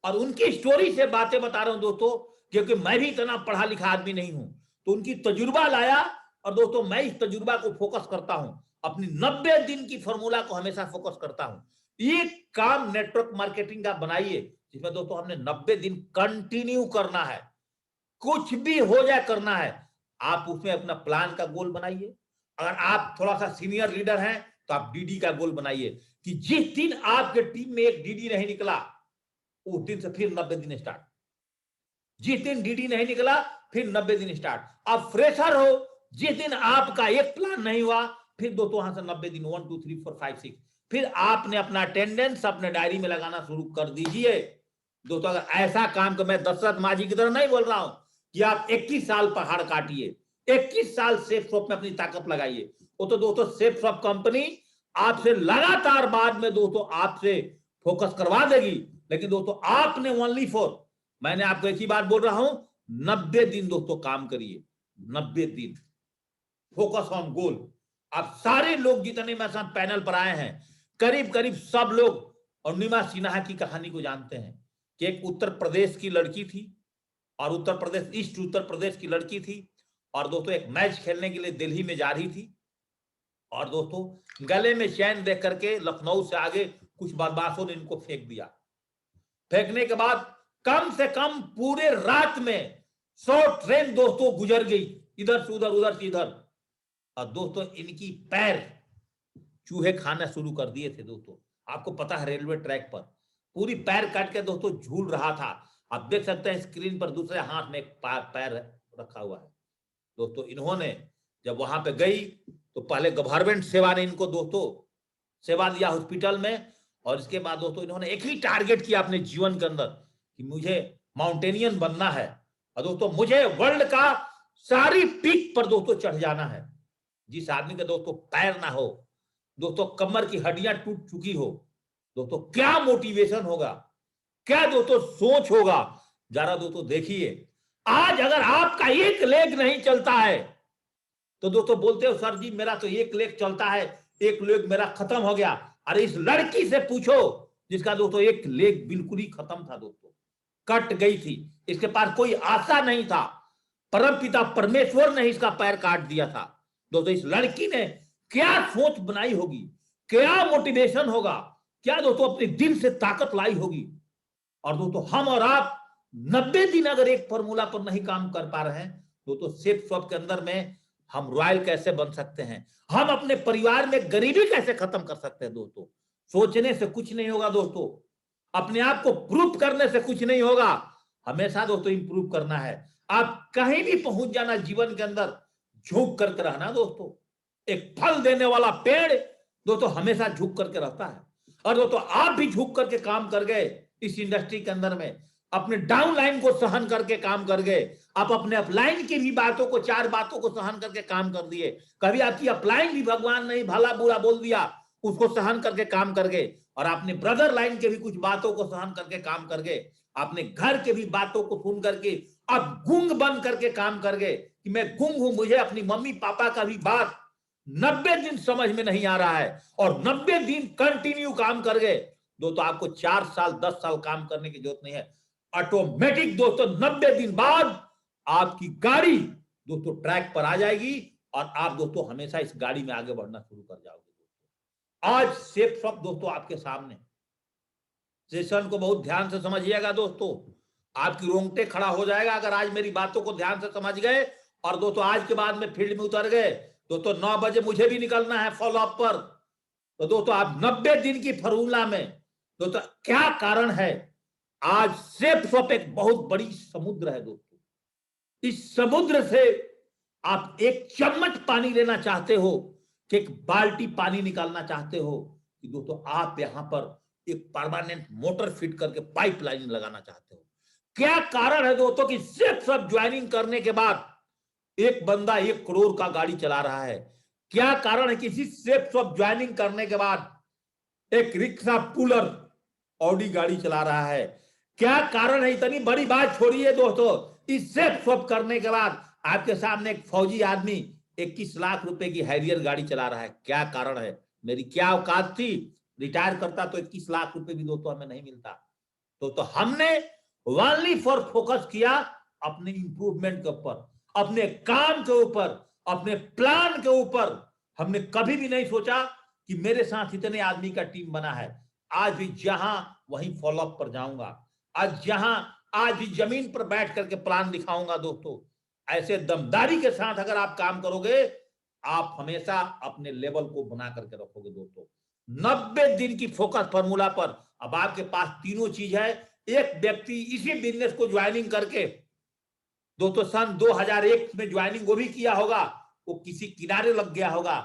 और उनकी स्टोरी से बातें बता रहा हूं दोस्तों, क्योंकि मैं भी इतना पढ़ा लिखा आदमी नहीं हूं। तो उनकी तजुर्बा लाया और दोस्तों मैं इस तजुर्बा को फोकस करता हूं, अपनी 90 दिन की फॉर्मूला को हमेशा फोकस करता हूं। ये काम नेटवर्क मार्केटिंग का बनाइए, जिसमें दोस्तों हमने 90 दिन कंटिन्यू करना है, कुछ भी हो जाए करना है। आप उसमें अपना प्लान का गोल बनाइए। अगर आप थोड़ा सा सीनियर लीडर हैं तो आप डीडी का गोल बनाइए कि जिस दिन आपके टीम में एक डीडी नहीं निकला, उस दिन से फिर 90 दिन स्टार्ट। जिस दिन डीडी नहीं निकला फिर 90 दिन स्टार्ट। आप फ्रेशर हो, जिस दिन आपका एक प्लान नहीं हुआ, फिर दोस्तों वहां से 90 दिन 1 2 3 4 5 6 फिर आपने अपना अटेंडेंस अपने डायरी में लगाना शुरू कर दीजिए। दोस्तों अगर ऐसा काम को, मैं दशरथ माझी की तरह नहीं बोल रहा हूं कि आप 21 साल पहाड़ काटिए, 21 साल सेफ शॉप में अपनी ताकत लगाइए। वो तो दोस्तों सेफ शॉप कंपनी आपसे लगातार बाद में दोस्तों आपसे फोकस करवा देगी। लेकिन दोस्तों आपने ओनली फॉर, मैंने आपको एक ही बात बोल रहा हूं, 90 दिन दोस्तों काम करिए, 90 दिन फोकस ऑन गोल। आप सारे लोग जितने मेरे साथ पैनल पर आए हैं, करीब करीब सब लोग अरुणिमा सिन्हा की कहानी को जानते हैं कि एक उत्तर प्रदेश की लड़की थी और उत्तर प्रदेश, ईस्ट उत्तर प्रदेश की लड़की थी और दोस्तों एक मैच खेलने के लिए दिल्ली में जा रही थी और दोस्तों गले में चैन देख करके लखनऊ से आगे कुछ बदमाशों ने इनको फेंक दिया। फेंकने के बाद कम से कम पूरे रात में 100 ट्रेन दोस्तों गुजर गई, इधर से उधर, उधर से इधर। और दोस्तों इनकी पैर चूहे खाना शुरू कर दिए थे दोस्तों। आपको पता है रेलवे ट्रैक पर पूरी पैर काट के दोस्तों झूल रहा था। आप देख सकते हैं स्क्रीन पर दूसरे हाथ में एक पैर रखा हुआ है। दोस्तों इन्होंने जब वहां पे गई तो पहले गवर्नमेंट सेवा ने इनको दोस्तों सेवा दिया हॉस्पिटल में, और इसके बाद दोस्तों इन्होंने एक ही टारगेट किया अपने जीवन के अंदर कि मुझे माउंटेनियन बनना है और दोस्तों मुझे वर्ल्ड का सारी पीक पर दोस्तों चढ़ जाना है। जिस आदमी के दोस्तों पैर ना हो, दोस्तों कमर की हड्डियां टूट चुकी हो, दोस्तों क्या मोटिवेशन होगा, क्या दोस्तों सोच होगा। जरा दोस्तों देखिए, आज अगर आपका एक लेग नहीं चलता है तो दोस्तों बोलते हो सर जी मेरा तो एक लेग चलता है, एक लेग मेरा खत्म हो गया। अरे इस लड़की से पूछो जिसका दोस्तों एक लेग बिल्कुल ही खत्म था दोस्तों, कट गई थी, इसके पास कोई आशा नहीं था, परमपिता परमेश्वर ने इसका पैर काट दिया था। दोस्तों इस लड़की ने क्या सोच बनाई होगी, क्या मोटिवेशन होगा, क्या दोस्तों अपने दिल से ताकत लाई होगी। और दोस्तों हम और आप 90 दिन अगर एक फॉर्मूला पर नहीं काम कर पा रहे हैं, दोस्तों सेफ शॉप के अंदर में हम रॉयल कैसे बन सकते हैं, हम अपने परिवार में गरीबी कैसे खत्म कर सकते हैं। दोस्तों सोचने से कुछ नहीं होगा दोस्तों, अपने आप को प्रूफ करने से कुछ नहीं होगा, हमेशा दोस्तों इंप्रूव करना है। आप कहीं भी पहुंच जाना जीवन के अंदर, झुक करके रहना दोस्तों, एक फल देने वाला पेड़ दोस्तों हमेशा झुक करके रहता है। और दोस्तों आप भी झुक करके काम कर गए इस इंडस्ट्री के अंदर में, अपने डाउन लाइन को सहन करके काम कर गए। आप अपने अपलाइन की भी बातों को, 4 बातों को सहन करके काम कर दिए। कभी आपकी अपलाइन भी भगवान ने भला बुरा बोल दिया, उसको सहन करके काम कर गए। और आपने ब्रदर लाइन के भी कुछ बातों को सहन करके काम कर गए। आपने घर के भी बातों को सुन करके अब गूंग बन करके काम कर गए कि मैं गूंग हूं, मुझे अपनी मम्मी पापा का भी बात 90 दिन समझ में नहीं आ रहा है, और 90 दिन कंटिन्यू काम कर गए। दोस्तों आपको 4 साल 10 साल काम करने की जरूरत नहीं है। ऑटोमेटिक दोस्तों 90 दिन बाद आपकी गाड़ी दोस्तों ट्रैक पर आ जाएगी और आप दोस्तों हमेशा इस गाड़ी में आगे बढ़ना शुरू कर जाओगे। दोस्तों आज सेफ शॉप दोस्तों आपके सामने, सेशन को बहुत ध्यान से समझिएगा दोस्तों, आपकी रोंगटे खड़ा हो जाएगा अगर आज मेरी बातों को ध्यान से समझ गए। और दोस्तों आज के बाद में फील्ड में उतर गए। दोस्तों 9 बजे मुझे भी निकलना है फॉलोअप पर। तो दोस्तों आप 90 दिन की फॉर्मूला में दोस्तों क्या कारण है, आज सेफ शॉप एक बहुत बड़ी समुद्र है दोस्तों। इस समुद्र से आप एक चम्मच पानी लेना चाहते हो कि एक बाल्टी पानी निकालना चाहते हो, कि दोस्तों आप यहां पर एक परमानेंट मोटर फिट करके पाइपलाइन लगाना चाहते हो। क्या कारण है दोस्तों कि सेफ शॉप ज्वाइनिंग करने के बाद एक बंदा 1 करोड़ का गाड़ी चला रहा है? क्या कारण है कि इसी सेफ शॉप ज्वाइनिंग करने के बाद एक रिक्शा पुलर ऑडी गाड़ी चला रहा है? क्या कारण है? इतनी बड़ी बात छोड़िए दोस्तों, इस सेफ शॉप करने के बाद आपके सामने एक फौजी आदमी 21 लाख रुपए की हैरियर गाड़ी चला रहा है। क्या कारण है? मेरी क्या औकात थी? रिटायर करता तो 21 लाख रुपए भी दोस्तों हमें नहीं मिलता। तो हमने ओनली फॉर फोकस किया अपने इंप्रूवमेंट के ऊपर, अपने काम के ऊपर, अपने प्लान के ऊपर। हमने कभी भी नहीं सोचा कि मेरे साथ इतने आदमी का टीम बना है। आज भी जहां वहीं फॉलोअप पर जाऊंगा, आज भी जमीन पर बैठ करके प्लान दिखाऊंगा दोस्तों। ऐसे दमदारी के साथ अगर आप काम करोगे, आप हमेशा अपने लेवल को बना करके रखोगे दोस्तों। 90 दिन की फोकस फॉर्मूला पर अब आपके पास तीनों चीज है। एक व्यक्ति इसी बिजनेस को ज्वाइनिंग करके दोस्तों सन 2001 में ज्वाइनिंग वो भी किया होगा, वो किसी किनारे लग गया होगा,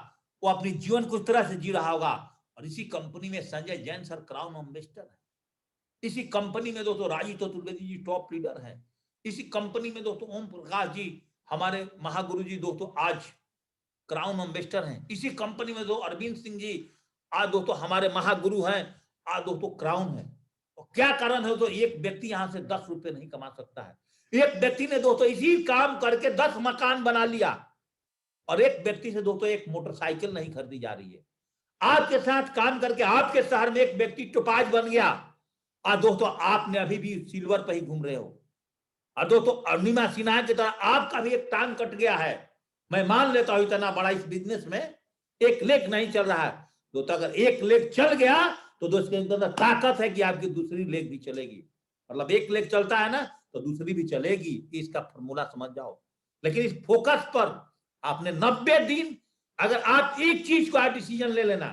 वो अपनी जीवन को इस तरह से जी रहा होगा। और इसी कंपनी में Sanjay Jain sir crown investor है। इसी कंपनी में दोस्तों राजीव चतुर्वेदी जी टॉप लीडर है। इसी कंपनी में दोस्तों ओम प्रकाश जी हमारे महागुरु जी दोस्तों आज क्राउन इन्वेस्टर हैं। इसी कंपनी में दोस्तों अरविंद सिंह जी आज दोस्तों हमारे महागुरु हैं, आज दोस्तों क्राउन है। और क्या कारण है? तो एक व्यक्ति यहां से 10 रुपए नहीं कमा सकता है। एक व्यक्ति ने दोस्तों इसी काम करके 10 मकान बना लिया, और एक व्यक्ति से दोस्तों एक मोटरसाइकिल नहीं खरीदी जा रही है। आपके साथ काम करके आपके शहर में एक व्यक्ति टोपाज बन गया, और दोस्तों आपने अभी भी सिल्वर पर ही घूम रहे हो। और दोस्तों अरुणिमा सिन्हा की तरह आपका भी एक टांग कट गया है। मैं मान लेता हूं इतना बड़ा इस बिजनेस में एक लेग नहीं चल रहा है दोस्तों। अगर एक लेग चल गया तो दोस्तों के अंदर ताकत है कि आपकी दूसरी लेग भी चलेगी। मतलब एक लेग चलता है ना तो दूसरी भी चलेगी। इसका फॉर्मूला समझ जाओ। लेकिन इस फोकस पर आपने 90 दिन, अगर आप एक चीज को आप डिसीजन ले लेना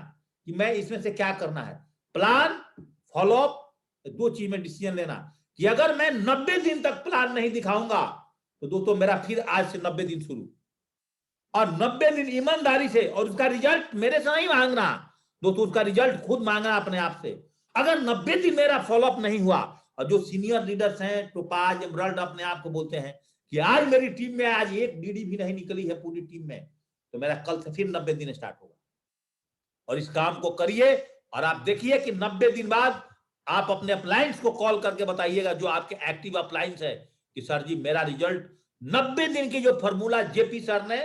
कि मैं इसमें से क्या करना है, प्लान फॉलोअप, 2 चीज में डिसीजन लेना कि अगर मैं 90 दिन तक प्लान नहीं दिखाऊंगा तो दोस्तों मेरा फिर आज से 90 दिन शुरू, और 90 दिन ईमानदारी से, और उसका रिजल्ट मेरे से नहीं मांगना दोस्तों, उसका रिजल्ट खुद मांगना अपने आप से। अगर 90 दिन मेरा फॉलोअप नहीं हुआ, और जो सीनियर लीडर्स हैं टोपाज एमरल्ड अपने आप को बोलते हैं कि आज मेरी टीम में आज एक डीडी भी नहीं निकली है पूरी टीम में, तो मेरा कल से फिर 90 दिन स्टार्ट होगा। और इस काम को करिए, और आप देखिए कि 90 दिन बाद आप अपने अप्लायंस को कॉल करके बताइएगा, जो आपके एक्टिव अप्लायंस है, कि सर जी मेरा रिजल्ट 90 दिन की जो फॉर्मूला जेपी सर ने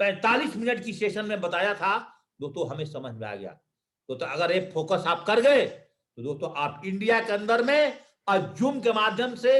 45 मिनट की सेशन में बताया था दोस्तों हमें समझ में आ गया। तो अगर एक फोकस आप कर गए तो दोस्तों आप इंडिया के अंदर में और जूम के माध्यम से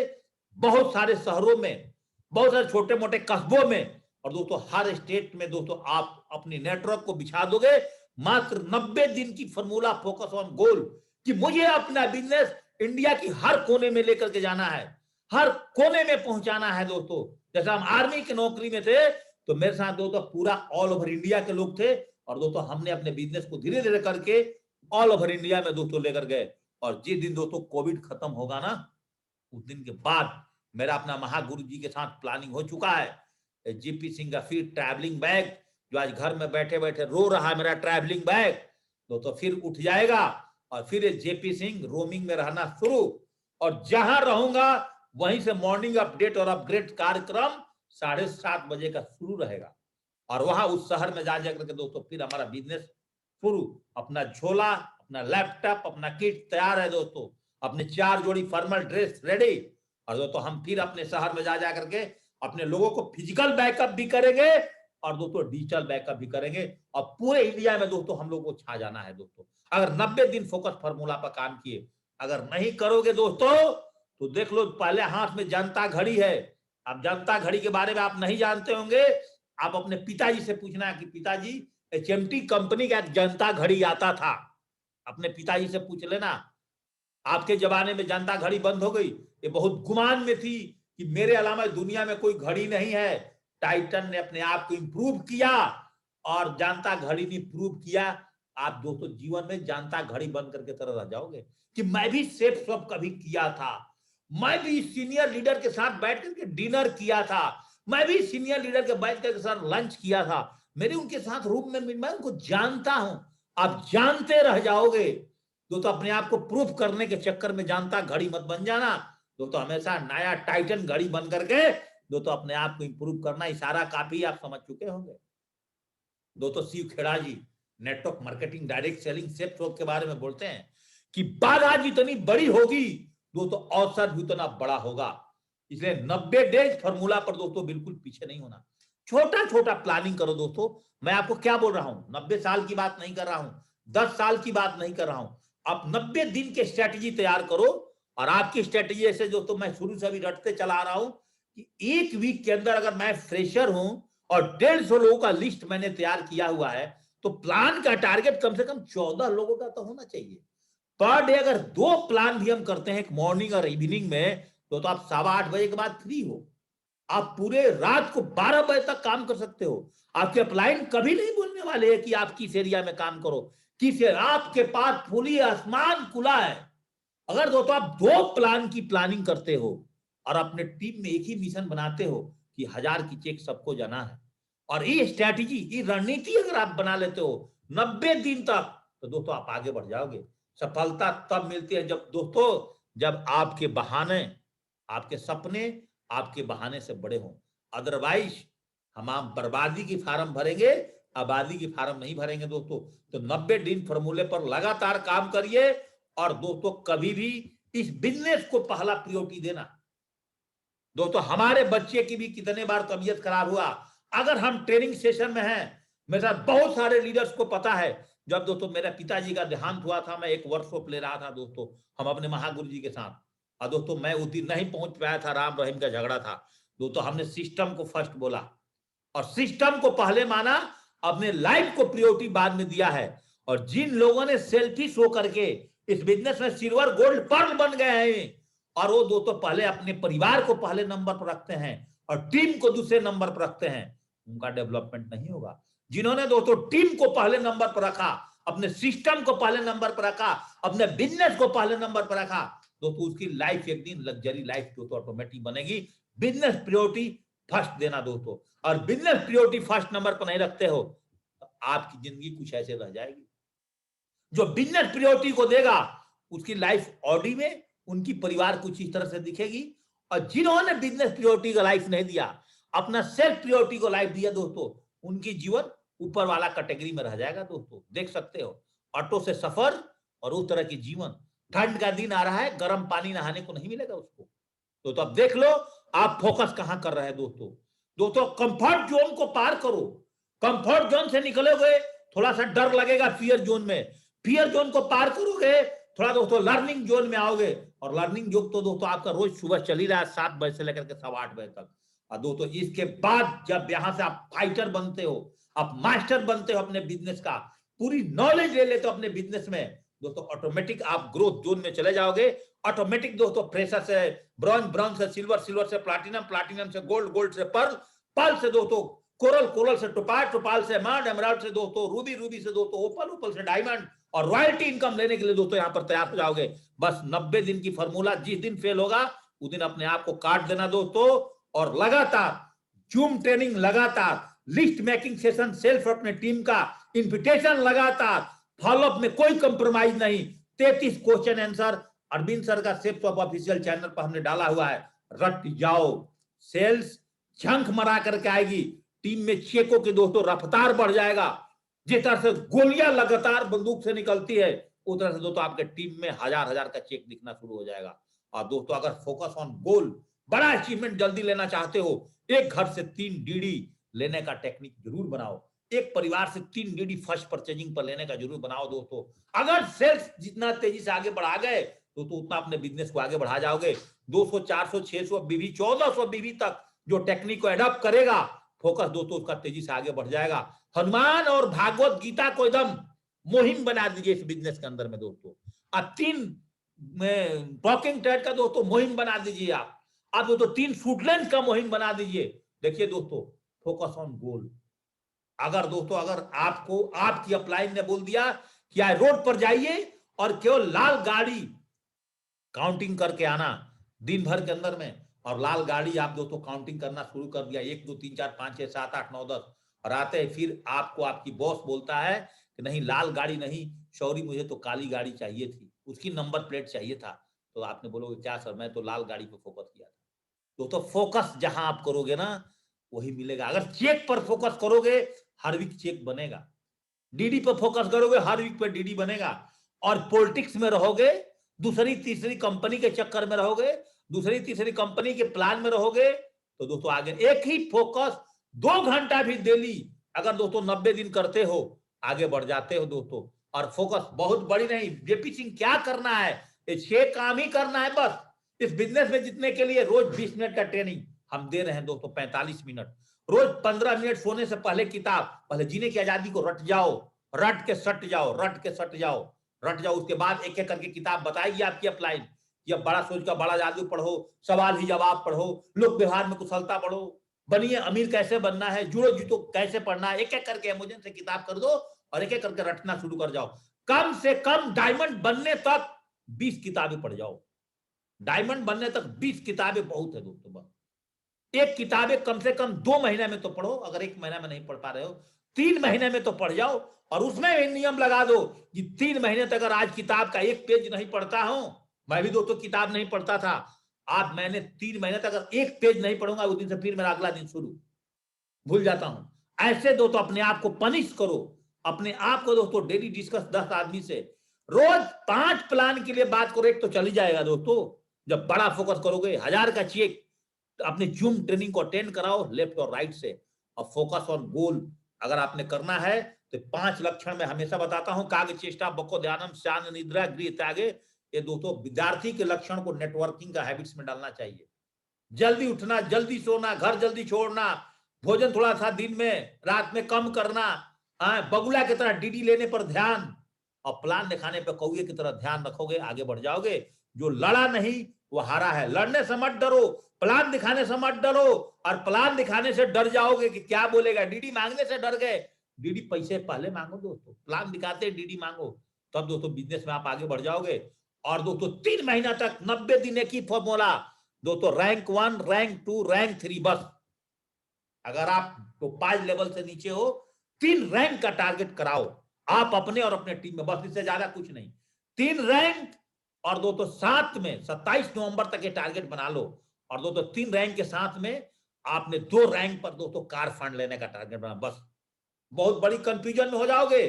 बहुत सारे शहरों में, बहुत सारे छोटे मोटे कस्बों में, और दोस्तों हर स्टेट में दोस्तों आप अपनी नेटवर्क को बिछा दोगे। मात्र 90 दिन की फॉर्मूला, फोकस ऑन गोल, कि मुझे अपना बिजनेस इंडिया की हर कोने में लेकर के जाना है, हर कोने में पहुंचाना है दोस्तों। जैसा हम आर्मी की नौकरी में थे तो मेरे साथ दोस्तों पूरा ऑल ओवर इंडिया के लोग थे, और दोस्तों हमने अपने बिजनेस को धीरे धीरे करके ऑल ओवर इंडिया में दोस्तों लेकर गए। और जिस दिन दोस्तों कोविड खत्म होगा ना, उस दिन के बाद मेरा अपना महागुरु जी के साथ प्लानिंग हो चुका है। जीपी सिंह का फिर ट्रैवलिंग बैग जो आज घर में बैठे बैठे रो रहा है मेरा ट्रैवलिंग बैग, दोस्तों फिर उठ जाएगा और फिर जेपी सिंह रोमिंग में रहना शुरू, और जहां रहूंगा वहीं से मॉर्निंग अपडेट और अपग्रेड कार्यक्रम 7:30 बजे का शुरू रहेगा, और वहां उस शहर में जा जाकर के दोस्तों फिर हमारा बिजनेस शुरू। अपना झोला, अपना लैपटॉप, अपना किट तैयार है दोस्तों, अपने 4 जोड़ी फॉर्मल ड्रेस रेडी, और दोस्तों हम फिर अपने शहर में जा जाकर के अपने लोगों को फिजिकल बैकअप भी करेंगे और दोस्तों डिजिटल बैकअप भी करेंगे, और पूरे इंडिया में दोस्तों हम लोग को छा जाना है दोस्तों। अगर 90 दिन फोकस फार्मूला पर काम किए, अगर नहीं करोगे दोस्तों तो देख लो, पहले हाथ में जनता घड़ी है। अब जनता घड़ी के बारे में आप नहीं जानते होंगे, आप अपने पिताजी से पूछना है कि पिताजी एचएमटी कंपनी का एक जनता घड़ी आता था, अपने पिताजी से पूछ लेना। आपके जमाने में जनता घड़ी बंद हो गई, ये बहुत गुमान में थी कि मेरे अलावा दुनिया में कोई घड़ी नहीं है। टाइटन ने अपने आप को इंप्रूव किया और जनता घड़ी ने प्रूव किया। आप दोस्तों जीवन में जनता घड़ी बंद करके तरह रह जाओगे कि मैं भी सेफ सब कभी किया था, मैं भी सीनियर लीडर के साथ बैठ करके डिनर किया था, मैं भी सीनियर लीडर के बैठ करके साथ लंच किया था, मेरे उनके साथ रूम में मैं उनको जानता हूं। आप जानते रह जाओगे दोस्तों, अपने आप को प्रूफ करने के चक्कर में जानता घड़ी मत बन जाना दोस्तों, हमेशा नया टाइटन घड़ी बन करके दोस्तों अपने आप को इंप्रूव करना। इशारा काफी आप समझ चुके होंगे दोस्तों। Shiv Khera ji network marketing direct selling safe shop के बारे में बोलते हैं कि बाधा जितनी बड़ी होगी दोस्तों अवसर भी उतना बड़ा होगा। इसलिए 90 डेज फॉर्मूला पर दोस्तों बिल्कुल पीछे नहीं होना, छोटा छोटा प्लानिंग करो दोस्तों। मैं आपको क्या बोल रहा हूं, 90 साल की बात नहीं कर रहा हूं, 10 साल की बात नहीं कर रहा हूं। आप 90 दिन के स्ट्रेटेजी तैयार करो, और आपकी स्ट्रेटेजी ऐसे दोस्तों मैं शुरू से अभी रटते चला आ रहा हूं कि एक वीक के अंदर अगर मैं फ्रेशर हूं और 150 लोगों का लिस्ट मैंने तैयार किया हुआ है, तो प्लान का टारगेट कम से कम 14 लोगों का तो होना चाहिए पर डे। अगर 2 प्लान भी हम करते हैं, एक मॉर्निंग और इवनिंग में, तो आप 8:15 बजे के बाद फ्री हो, आप पूरे रात को 12 बजे तक काम कर सकते हो। आपके अपलाइन कभी नहीं बोलने वाले हैं कि आप किस एरिया में काम करो, किस आपके पास पूरी आसमान खुला है। अगर दोस्तों आप 2 प्लान की प्लानिंग करते हो और अपने टीम में एक ही मिशन बनाते हो कि 1000 की चेक सबको जाना है, और ये स्ट्रैटेजी, ये रणनीति अगर आप बना लेते हो 90 दिन तक, तो दोस्तों आप आगे बढ़ जाओगे। सफलता तब मिलती है जब दोस्तों, जब आपके बहाने, आपके सपने आपके बहाने से बड़े हों। अदरवाइज हम आप बर्बादी की फार्म भरेंगे, आबादी की फार्म नहीं भरेंगे दोस्तों। तो 90 दिन फॉर्मूले पर लगातार काम करिए, और दोस्तों कभी भी इस बिजनेस को पहला प्रायोरिटी देना। दोस्तों हमारे बच्चे की भी कितने बार तबीयत खराब हुआ, अगर हम ट्रेनिंग सेशन में हैं, मेरे साथ बहुत सारे लीडर्स को पता है, जब दोस्तों मेरे पिताजी का देहांत हुआ था, मैं एक वर्कशॉप ले रहा था दोस्तों, हम अपने महागुरु जी के साथ, और दोस्तों मैं उस दिन नहीं पहुंच पाया था, राम रहीम का झगड़ा था दोस्तों। हमने सिस्टम को फर्स्ट बोला और सिस्टम को पहले माना, अपने लाइफ को प्रायोरिटी बाद में दिया है। और जिन लोगों ने सेल्फी शो करके इस बिजनेस में सिल्वर गोल्ड पर्ल बन गए हैं, और वो दोस्तों पहले अपने परिवार को पहले नंबर पर रखते हैं और टीम को दूसरे नंबर पर रखते हैं, उनका डेवलपमेंट नहीं होगा। जिन्होंने दोस्तों टीम को पहले नंबर पर रखा, अपने सिस्टम को पहले नंबर पर रखा, अपने बिजनेस को पहले नंबर पर रखा, दोस्तों उसकी लाइफ एक दिन लग्जरी लाइफ दोस्तों ऑटोमेटिक बनेगी। बिजनेस प्रायोरिटी फर्स्ट देना दोस्तों, और बिजनेस प्रायोरिटी फर्स्ट नंबर पर नहीं रखते हो तो आपकी जिंदगी कुछ ऐसे रह जाएगी। जो बिजनेस प्रायोरिटी को देगा उसकी लाइफ ऑडी में उनकी परिवार कुछ इस तरह से दिखेगी, और जिन्होंने बिजनेस प्रायोरिटी का लाइफ नहीं दिया, अपना सेल्फ प्रायोरिटी को लाइफ दिया दोस्तों, उनकी जीवन ऊपर वाला कैटेगरी में रह जाएगा दोस्तों। देख सकते हो ऑटो से सफर और उस तरह की जीवन। ठंड का दिन आ रहा है, गर्म पानी नहाने को नहीं मिलेगा उसको। तो अब देख लो आप फोकस कहां कर रहे हैं दोस्तों। दोस्तों कंफर्ट जोन को पार करो, कंफर्ट जोन से निकलोगे थोड़ा सा डर लगेगा, फियर जोन में, फियर जोन को पार करोगे थोड़ा दोस्तों लर्निंग जोन में आओगे, और लर्निंग जोन तो दोस्तों आपका रोज सुबह चल ही रहा है 7 बजे से लेकर के 8:15 बजे तक। और दोस्तों इसके बाद जब यहां से आप फाइटर बनते हो, आप मास्टर बनते हो अपने बिजनेस का, पूरी नॉलेज ले लेते हो अपने बिजनेस में दोस्तों, ऑटोमेटिक आप ग्रोथ जोन में चले जाओगे। ऑटोमेटिक दोस्तों प्रेशर से ब्रॉन्ज, ब्रॉन्ज से सिल्वर, सिल्वर से प्लैटिनम, प्लैटिनम से गोल्ड, गोल्ड से पर्ल, पर्ल से दोस्तों कोरल, कोरल से टोपाज, टोपाल से एमराल्ड, एमराल्ड से दोस्तों रूबी, रूबी से दोस्तों ओपल, ओपल से डायमंड, और रॉयल्टी इनकम लेने के लिए दोस्तों यहां पर तैयार हो जाओगे। बस 90 दिन की फॉर्मूला, जिस दिन फेल होगा उस दिन अपने आप को काट देना दोस्तों, और लगातार जूम ट्रेनिंग, लगातार लिस्ट मेकिंग सेशन, सेल्फ अपने टीम का इन्विटेशन लगातार, फॉलोअप में कोई कंप्रोमाइज नहीं। 33 क्वेश्चन आंसर अरविंद सर का सेफ ऑफ ऑफिशियल चैनल पर हमने डाला हुआ है, रट जाओ। सेल्स झंख मरा करके आएगी, टीम में चेकों की दोस्तों रफ्तार बढ़ जाएगा। जिस तरह से गोलियां लगातार बंदूक से निकलती है, उस तरह से दोस्तों आपके टीम में हजार हजार का चेक दिखना शुरू हो जाएगा। और दोस्तों अगर फोकस ऑन गोल, बड़ा अचीवमेंट जल्दी लेना चाहते हो, एक घर से 3 डीडी लेने का टेक्निक जरूर बनाओ। एक परिवार से 3 डीडी फर्स्ट परचेजिंग पर लेने का जरूर बनाओ दोस्तों। अगर सेल्स जितना तेजी से आगे बढ़ा गए तो उतना अपने बिजनेस को आगे बढ़ा जाओगे। 200, 400, 600 बीवी, 1400 बीवी तक जो टेक्निक को एडॉप्ट करेगा, फोकस दोस्तों उसका तेजी से आगे बढ़ जाएगा। हनुमान और भागवत गीता को एकदम मुहिम बना दीजिए इस बिजनेस के अंदर में दोस्तों। अब 3 टॉकिंग ट्रेड का दोस्तों मुहिम बना दीजिए आप दोस्तों 3 फुटलेंथ का मुहिम बना दीजिए। देखिए दोस्तों, फोकस ऑन गोल। अगर आपको आपकी अपलाइन ने बोल दिया कि आज रोड पर जाइए और केवल लाल गाड़ी काउंटिंग करके आना दिन भर के अंदर में, और लाल गाड़ी आप दोस्तों काउंटिंग करना शुरू कर दिया, 1 2 3 4 5 6 7 8 9 10, और आते हैं फिर आपको आपकी बॉस बोलता है कि नहीं लाल गाड़ी नहीं शौरी, मुझे तो काली गाड़ी चाहिए थी, उसकी नंबर प्लेट चाहिए था। तो आपने बोलोगे क्या सर, मैं तो लाल गाड़ी पर फोकस किया था। तो फोकस जहां आप करोगे ना वही मिलेगा। अगर चेक पर फोकस करोगे हर वीक चेक बनेगा, डीडी पर फोकस करोगे हर वीक पर डीडी बनेगा, और पॉलिटिक्स में रहोगे, दूसरी तीसरी कंपनी के चक्कर में रहोगे, दूसरी तीसरी कंपनी के प्लान में रहोगे, तो दोस्तों आगे एक ही फोकस 2 घंटा भी डेली अगर दोस्तों 90 दिन करते हो, आगे बढ़ जाते हो दोस्तों। और फोकस बहुत बड़ी नहीं, जेपी सिंह क्या करना है, ये 6 काम ही करना है बस। इस बिजनेस में जीतने के लिए रोज 20 मिनट का ट्रेनिंग हम दे रहे हैं दोस्तों, 45 मिनट रोज, 15 मिनट सोने से पहले किताब, पहले जीने की आजादी को रट जाओ, रट के सट जाओ, रट के सट जाओ, रट जाओ। उसके बाद एक एक करके किताब बताएगी आपकी अपलाइन, या बड़ा सोच का बड़ा जादू पढ़ो, सवाल ही जवाब पढ़ो, लोक व्यवहार में कुशलता पढ़ो, बनिए अमीर कैसे बनना है, जुड़ो जीतो कैसे पढ़ना है, एक एक करके अमेज़न से किताब कर दो और एक एक करके रटना शुरू कर जाओ। कम से कम डायमंड बनने तक 20 किताबें पढ़ जाओ। डायमंड बनने तक 20 किताबें बहुत है दोस्तों। बस एक किताबें कम से कम 2 महीने में तो पढ़ो, अगर 1 महीना में नहीं पढ़ पा रहे हो 3 महीने में तो पढ़ जाओ, और उसमें नियम लगा दो कि 3 महीने तक अगर आज किताब का 1 पेज नहीं पढ़ता हूं, मैं भी दोस्तों किताब नहीं पढ़ता था, आप मैंने 3 महीने तक अगर 1 पेज नहीं पढ़ूंगा उस दिन से फिर मेरा अगला दिन शुरू, भूल जाता हूं। ऐसे दोस्तों अपने आप को पनिश करो, अपने आप को दोस्तों डेली डिस्कस 10 आदमी से, रोज 5 प्लान के लिए बात करो, एक तो चली जाएगा दोस्तों। जब बड़ा फोकस करोगे 1000 का चेक, अपने जूम ट्रेनिंग को अटेंड कराओ लेफ्ट और राइट से, और फोकस ऑन गोल अगर आपने करना है तो 5 लक्षण मैं हमेशा बताता हूं, काग चेष्टा बको ध्यानम शान निद्रा गृह त्यागे, ये दोस्तों विद्यार्थी के लक्षण को नेटवर्किंग का हैबिट्स में डालना चाहिए। जल्दी उठना, जल्दी सोना, घर जल्दी छोड़ना, भोजन थोड़ा सा दिन में रात में कम करना, बगुला की तरह डीडी लेने पर ध्यान, और प्लान दिखाने पर कौए की तरह ध्यान रखोगे, आगे बढ़ जाओगे। जो लड़ा नहीं वो हारा है। लड़ने से मत डरो, प्लान दिखाने से मत डरो, और प्लान दिखाने से डर जाओगे कि क्या बोलेगा, डीडी मांगने से डर गए, डीडी पैसे पहले मांगो दोस्तों, प्लान दिखाते डीडी मांगो, तब दोस्तों बिजनेस में आप आगे बढ़ जाओगे। और दोस्तों 3 महीना तक 90 दिन एक ही फॉर्मूला दोस्तों, रैंक 1, रैंक 2, रैंक 3, बस अगर आप तो 5 लेवल से नीचे हो 3 रैंक का टारगेट कराओ आप अपने और अपने टीम में, बस इससे ज्यादा कुछ नहीं, 3 रैंक। और दोस्तों साथ में 27 नवंबर तक ये टारगेट बना लो, और दोस्तों 3 रैंक के साथ में आपने 2 रैंक पर दोस्तों कार फंड लेने का टारगेट बना। बस बहुत बड़ी कंफ्यूजन में हो जाओगे,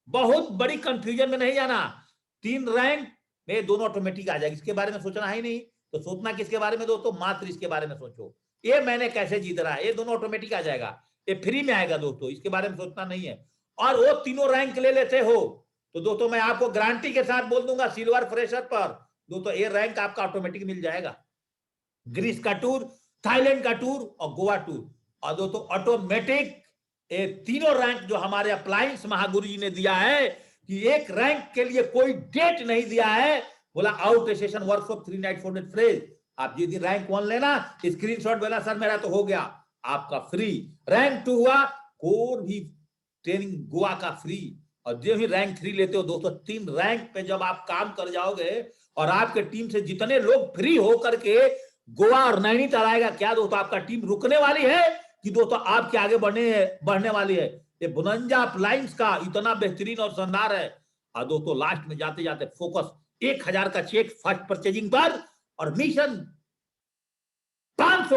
बहुत बड़ी कंफ्यूजन में नहीं जाना। 3 रैंक में दोनों ऑटोमेटिक आ जाएगी, इसके बारे में सोचना है नहीं, तो सोचना किसके बारे में दोस्तों, मात्र इसके बारे में सोचो, ये मैंने कैसे जीत रहा है, ये दोनों ऑटोमेटिक आ जाएगा, ये फ्री में आएगा दोस्तों, इसके बारे में सोचना नहीं है। और वो तीनों रैंक ले लेते हो तो दोस्तों मैं आपको गारंटी के साथ बोल दूंगा, सिल्वर फ्रेशर पर दोस्तों ये रैंक आपका ऑटोमेटिक मिल जाएगा। ग्रीस का टूर, थाईलैंड का टूर और गोवा टूर, और दोस्तों ऑटोमेटिक ये तीनों रैंक जो हमारे अप्लायंस महागुरु जी ने दिया है, कि एक रैंक के लिए कोई डेट नहीं दिया है, बोला out session workshop 3 night 4 day phrase, आप जिस दिन रैंक 1 लेना स्क्रीनशॉट बोला सर मेरा तो हो गया, आपका फ्री। रैंक 2 हुआ, कोर भी ट्रेनिंग गोवा का फ्री। और जो भी रैंक 3 लेते हो दोस्तों, 3 रैंक पे जब आप काम कर जाओगे और आपके टीम से जितने लोग फ्री होकर के गोवा और नैनीताल आएगा, क्या दोस्तों आपका टीम रुकने वाली है कि दोस्तों आपके आगे बढ़ने वाली है। ये बुनंजा अप्लायंस का इतना बेहतरीन और शानदार है। और दोस्तों लास्ट में जाते जाते फोकस 1000 का चेक फर्स्ट परचेजिंग पर और मिशन 500